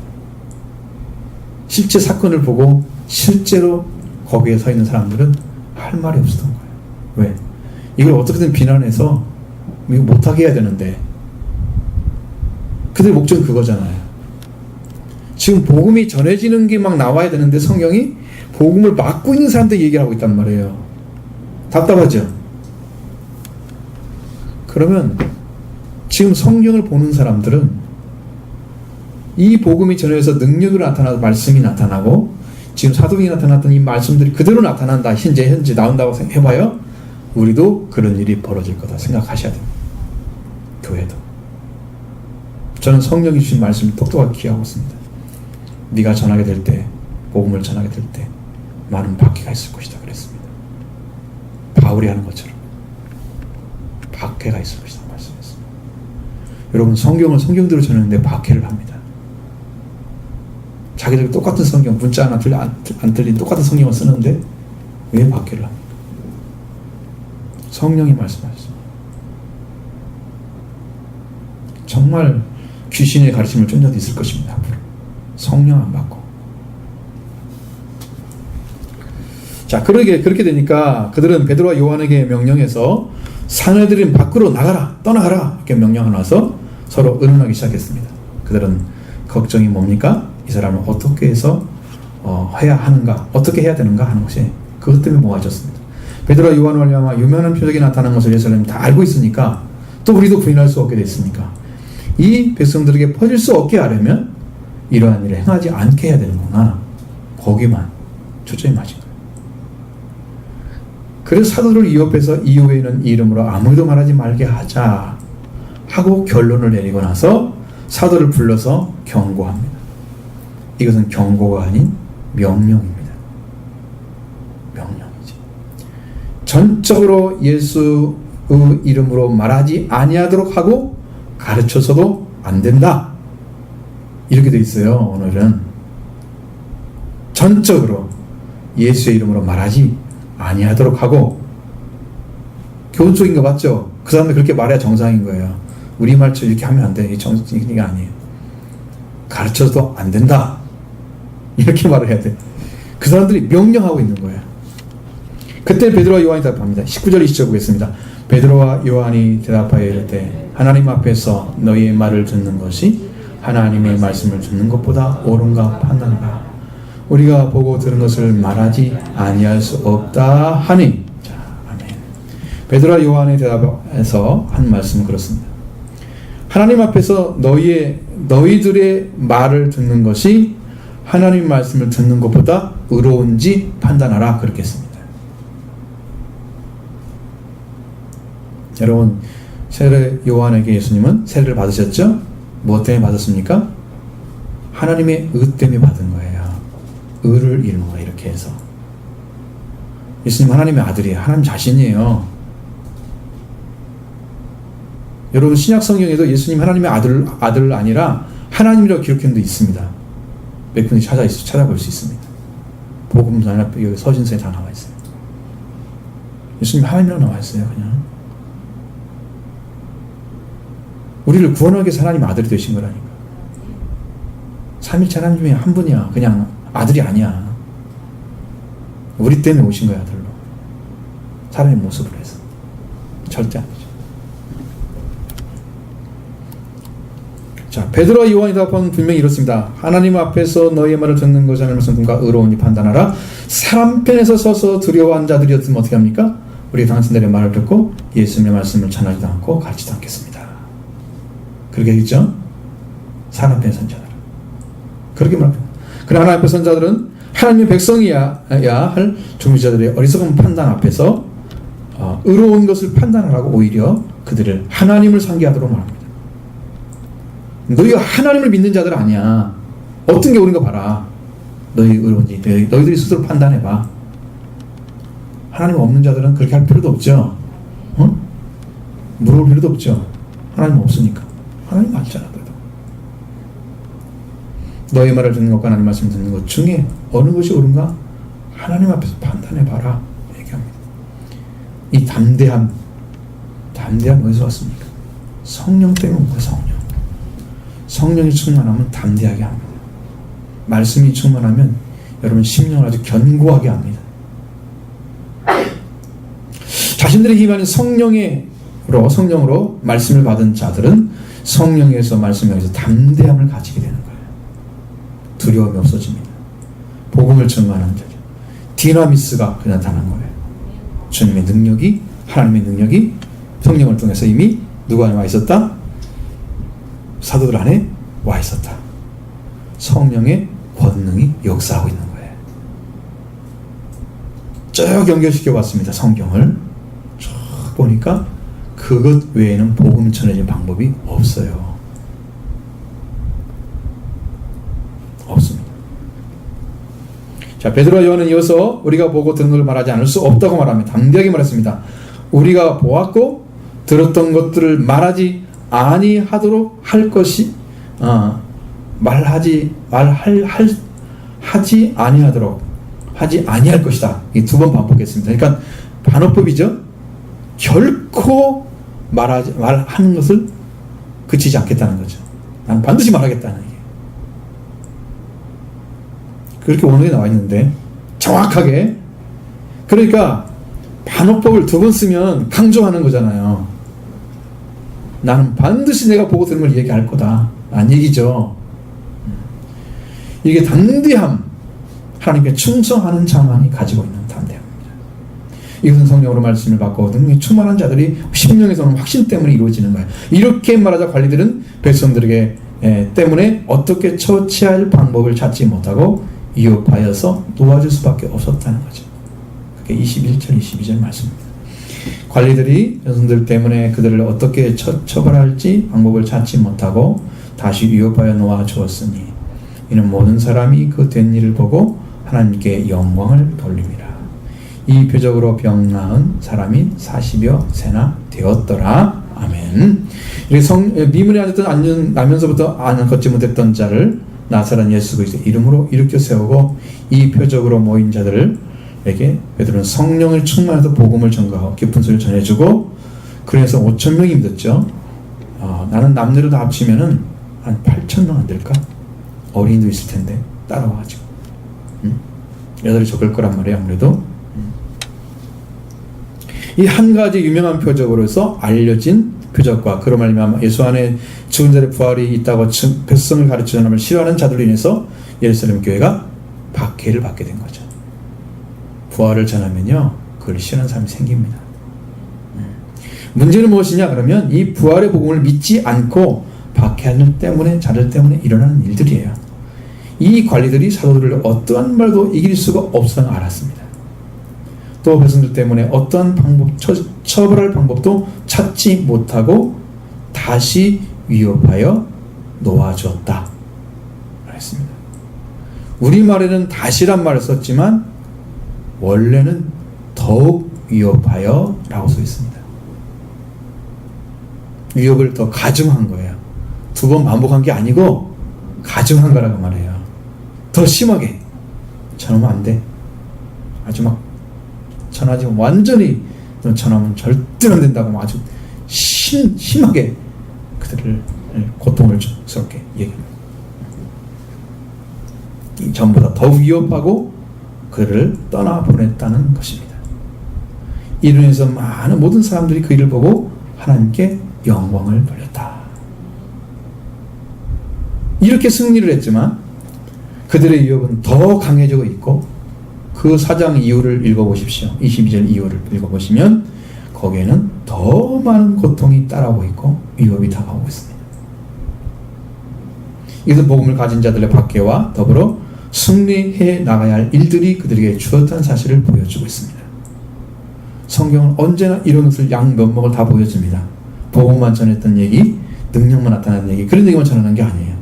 실제 사건을 보고 실제로 거기에 서 있는 사람들은 할 말이 없었던 거예요. 왜? 이걸 어떻게든 비난해서 이거 못하게 해야 되는데 그들 목적은 그거잖아요. 지금 복음이 전해지는 게 막 나와야 되는데 성경이 복음을 막고 있는 사람들 얘기를 하고 있단 말이에요. 답답하죠? 그러면 지금 성경을 보는 사람들은 이 복음이 전해져서 능력으로 나타나고 말씀이 나타나고 지금 사도행이 나타났던 이 말씀들이 그대로 나타난다. 현재 나온다고 해봐요. 우리도 그런 일이 벌어질 거다 생각하셔야 됩니다. 교회도. 저는 성령이 주신 말씀을 똑똑하게 기하고 있습니다. 네가 전하게 될 때, 복음을 전하게 될 때 많은 박해가 있을 것이다 그랬습니다. 바울이 하는 것처럼 박해가 있을 것이다 말씀했습니다. 여러분, 성경을 성경대로 전하는데 박해를 합니다. 자기들 똑같은 성경, 문자 하나 안 틀린 똑같은 성경을 쓰는데 왜 박해를 합니까? 성령이 말씀하셨습니다. 정말 귀신의 가르침을 쫓는 자도 있을 것입니다. 앞으로 성령 안 받고. 자, 그렇게 되니까 그들은 베드로와 요한에게 명령해서 사내들인 밖으로 떠나가라 이렇게 명령을 나서 서로 의논하기 시작했습니다. 그들은 걱정이 뭡니까? 이 사람을 어떻게 해서 해야 하는가, 어떻게 해야 되는가 하는 것이 그것 때문에 모아졌습니다. 베드로와 요한을 말미암아 유명한 표적이 나타난 것을 예수님이 다 알고 있으니까 또 우리도 부인할 수 없게 됐으니까 이 백성들에게 퍼질 수 없게 하려면 이러한 일을 행하지 않게 해야 되는구나. 거기만 초점이 맞은 거예요. 그래서 사도들을 위협해서 이후에는 이 이름으로 아무도 말하지 말게 하자 하고 결론을 내리고 나서 사도를 불러서 경고합니다. 이것은 경고가 아닌 명령입니다. 명령이지. 전적으로 예수의 이름으로 말하지 아니하도록 하고 가르쳐서도 안 된다. 이렇게 돼 있어요. 오늘은 전적으로 예수의 이름으로 말하지 아니하도록 하고 교훈적인 거 맞죠? 그 사람들 그렇게 말해야 정상인 거예요. 우리말처럼 이렇게 하면 안 돼. 이게 정상인 게 아니에요. 가르쳐도 안 된다. 이렇게 말을 해야 돼. 그 사람들이 명령하고 있는 거예요. 그때 베드로와 요한이 대답합니다. 19절 20절 보겠습니다. 베드로와 요한이 대답하여 이르되 하나님 앞에서 너희의 말을 듣는 것이 하나님의 말씀을 듣는 것보다 옳은가 판단하라. 우리가 보고 들은 것을 말하지 아니할 수 없다 하니. 자, 아멘. 베드로와 요한의 대답에서 한 말씀은 그렇습니다. 하나님 앞에서 너희들의 말을 듣는 것이 하나님 말씀을 듣는 것보다 의로운지 판단하라. 그렇게 했습니다. 여러분, 세례 요한에게 예수님은 세례를 받으셨죠? 무엇 때문에 받았습니까? 하나님의 의 때문에 받은 거예요. 의를 이루는 거예요. 이렇게 해서 예수님 하나님의 아들이에요. 하나님 자신이에요. 여러분, 신약 성경에도 예수님 하나님의 아들 아니라 하나님이라고 기록한 데 있습니다. 몇 분이 찾아볼 수 있습니다. 복음서나 여기 서신서에 다 나와 있어요. 예수님 하나님이라고 나와 있어요. 그냥 우리를 구원하기 위해서 하나님의 아들이 되신 거라니까. 삼위일체 하나님 중에 한 분이야. 그냥 아들이 아니야. 우리 때문에 오신 거야. 아들로. 사람의 모습으로 해서. 절대 아니죠. 자, 베드로와 요한이 답하면 분명히 이렇습니다. 하나님 앞에서 너희의 말을 듣는 것이 하나님의 말씀과 의로운지 판단하라. 사람 편에서 서서 두려워한 자들이었으면 어떻게 합니까? 우리 당신들의 말을 듣고 예수님의 말씀을 전하지도 않고 가르치지도 않겠습니다. 그렇게 했죠? 사람 편의 선자들. 그렇게 말합니다. 그러나 하나님 앞에 선자들은 하나님의 백성이야 할 중직자들의 어리석은 판단 앞에서 의로운 것을 판단하라고 오히려 그들을 하나님을 상기하도록 말합니다. 너희가 하나님을 믿는 자들 아니야. 어떤 게 옳은가 봐라. 너희 의로운지 너희들이 스스로 판단해봐. 하나님 없는 자들은 그렇게 할 필요도 없죠. 물어볼 필요도 없죠. 하나님 없으니까. 하나님 맞잖아. 그래도 너희 말을 듣는 것과 하나님 말씀 듣는 것 중에 어느 것이 옳은가? 하나님 앞에서 판단해봐라. 얘기합니다. 이 담대함 어디서 왔습니까? 성령 때문에 온 거예요. 성령이 충만하면 담대하게 합니다. 말씀이 충만하면 여러분 심령을 아주 견고하게 합니다. 자신들의 힘하는 성령으로 말씀을 받은 자들은 성령에서 말씀에서 담대함을 가지게 되는 거예요. 두려움이 없어집니다. 복음을 증거하는 자죠. 디나미스가 나타난 거예요. 주님의 능력이, 하나님의 능력이 성령을 통해서 이미 누구 안에 와 있었다? 사도들 안에 와 있었다. 성령의 권능이 역사하고 있는 거예요. 쭉 연결시켜 봤습니다. 성경을 쭉 보니까 그것 외에는 복음 전해질 방법이 없어요. 없습니다. 자, 베드로와 요한은 이어서 우리가 보고 들은 걸 말하지 않을 수 없다고 말합니다. 담대하게 말했습니다. 우리가 보았고 들었던 것들을 말하지 아니하도록 할 것이 하지 아니할 것이다. 이 두 번 반복했습니다. 그러니까 반어법이죠. 결코 말하는 것을 그치지 않겠다는 거죠. 난 반드시 말하겠다는 얘기예요. 그렇게 원어에 나와 있는데 정확하게. 그러니까 반어법을 두 번 쓰면 강조하는 거잖아요. 나는 반드시 내가 보고 들은 걸 얘기할 거다. 라는 얘기죠. 이게 담대함, 하나님께 충성하는 자만이 가지고 있는 담대함입니다. 이것은 성령으로 말씀을 받고 능력이 충만한 자들이 심령에서 오는 확신 때문에 이루어지는 거예요. 이렇게 말하자 관리들은 백성들에게 때문에 어떻게 처치할 방법을 찾지 못하고 위협하여서 놓아줄 수밖에 없었다는 거죠. 그게 21절 22절 말씀입니다. 관리들이 여성들 때문에 그들을 어떻게 처벌할지 방법을 찾지 못하고 다시 위협하여 놓아주었으니 이는 모든 사람이 그 된 일을 보고 하나님께 영광을 돌립니다. 이 표적으로 병 나은 사람이 40여 세나 되었더라. 아멘. 미문에 나면서부터 걷지 못했던 자를 나사렛 예수 그리스도의 이름으로 일으켜 세우고 이 표적으로 모인 자들을 사도들에게 베드로는 성령을 충만해서 복음을 전가하고 깊은 소리를 전해주고, 그래서 5,000명이 믿었죠. 나는 남녀를 다 합치면은 한 8,000명 안 될까? 어린이도 있을 텐데 따라와가지고 여자들이 적을 거란 말이에요. 아무래도 이 한 가지 유명한 표적으로서 알려진 표적과 그로 말미암아 예수 안에 죽은 자의 부활이 있다고 백성을 가르쳐 전함을 싫어하는 자들로 인해서 예루살렘 교회가 박해를 받게 된 거죠. 부활을 전하면요, 그걸 싫어하는 사람이 생깁니다. 문제는 무엇이냐 그러면 이 부활의 복음을 믿지 않고 박해하는 때문에, 자들 때문에 일어나는 일들이에요. 이 관리들이 사도들을 어떠한 말도 이길 수가 없어 알았습니다. 또 백성들 때문에 어떠한 방법, 처벌할 방법도 찾지 못하고 다시 위협하여 놓아주었다 그랬습니다. 우리말에는 다시란 말을 썼지만 원래는 더욱 위협하여 라고 써 있습니다. 위협을 더 가중한 거예요. 2번 반복한 게 아니고 가중한 거라고 말해요. 더 심하게 전하면 안 돼. 아주 막 전하지, 완전히 전하면 절대로 안 된다고 아주 심하게 그들을 고통을 스럽게 얘기합니다. 전보다 더 위협하고 그를 떠나보냈다는 것입니다. 이로 인해서 많은 모든 사람들이 그 일을 보고 하나님께 영광을 돌렸다. 이렇게 승리를 했지만 그들의 위협은 더 강해지고 있고, 그 4장 이후를 읽어보십시오. 22절 이후를 읽어보시면 거기에는 더 많은 고통이 따라오고 있고 위협이 다가오고 있습니다. 이것은 복음을 가진 자들의 박해와 더불어 승리해 나가야 할 일들이 그들에게 주어졌다는 사실을 보여주고 있습니다. 성경은 언제나 이런 것을 양면목을 다 보여줍니다. 복음만 전했던 얘기, 능력만 나타나는 얘기, 그런 얘기만 전하는 게 아니에요.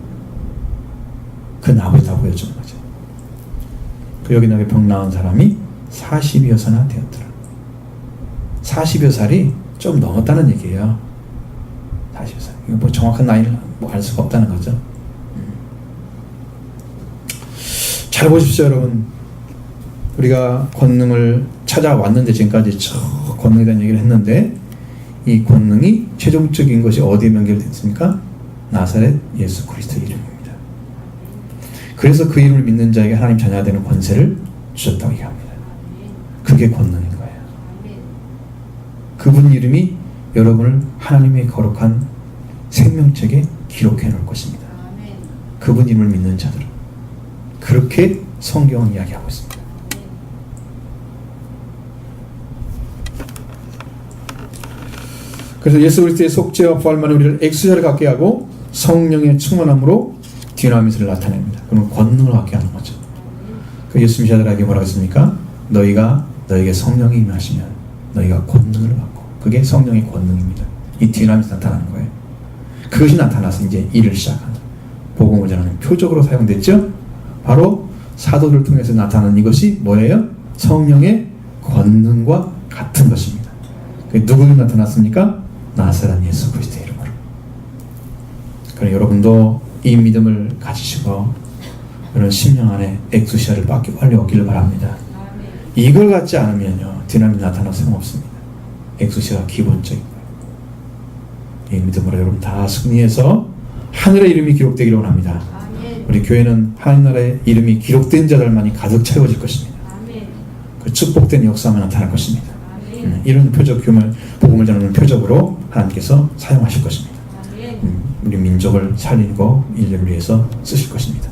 그 나머지 다 보여주는 거죠. 그 여기 나게 병 나은 사람이 40여 살이나 되었더라. 40여 살이 좀 넘었다는 얘기예요. 40여 살. 이거 뭐 정확한 나이를 뭐 알 수가 없다는 거죠. 잘 보십시오, 여러분. 우리가 권능을 찾아왔는데, 지금까지 권능에 대한 얘기를 했는데, 이 권능이 최종적인 것이 어디에 연결됐습니까? 나사렛 예수 그리스도 이름입니다. 그래서 그 이름을 믿는 자에게 하나님 자녀가 되는 권세를 주셨다고 얘기합니다. 그게 권능인 거예요. 그분 이름이 여러분을 하나님의 거룩한 생명책에 기록해 놓을 것입니다. 그분 이름을 믿는 자들은. 그렇게 성경은 이야기하고 있습니다. 그래서 예수 그리스도의 속죄와 부활만은 우리를 엑스자를 갖게 하고 성령의 충만함으로 디나미스를 나타냅니다. 그러면 권능을 갖게 하는 거죠. 그 예수님 자들에게 뭐라고 했습니까? 너희가 너에게 성령이 임하시면 너희가 권능을 받고, 그게 성령의 권능입니다. 이 디나미스 나타나는 거예요. 그것이 나타나서 이제 일을 시작하는, 복음을 전하는 표적으로 사용됐죠. 바로 사도를 통해서 나타나는 이것이 뭐예요? 성령의 권능과 같은 것입니다. 누구에게 나타났습니까? 나사렛 예수 그리스도의 이름으로. 그럼 여러분도 이 믿음을 가지시고 이런 심령 안에 엑수시아를 빨리 얻기를 바랍니다. 이걸 갖지 않으면요, 디나믹 나타나 소용없습니다. 엑수시아가 기본적인 거예요. 이 믿음으로 여러분 다 승리해서 하늘의 이름이 기록되기를 원합니다. 우리 교회는 하늘나라의 이름이 기록된 자들만이 가득 채워질 것입니다. 그 축복된 역사만 나타날 것입니다. 이런 표적, 복음을 전하는 표적으로 하나님께서 사용하실 것입니다. 우리 민족을 살리고 인류를 위해서 쓰실 것입니다.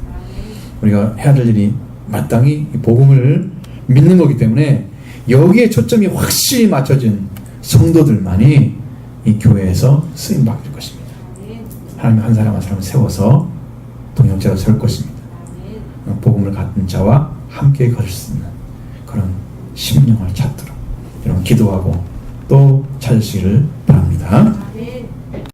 우리가 해야 될 일이 마땅히 복음을 믿는 거기 때문에 여기에 초점이 확실히 맞춰진 성도들만이 이 교회에서 쓰임받을 것입니다. 하나님 한 사람 한 사람을 세워서 동역자로 세울 것입니다. 복음을 갖는 자와 함께 걸을 수 있는 그런 심령을 찾도록 여러분 기도하고 또 찾으시기를 바랍니다.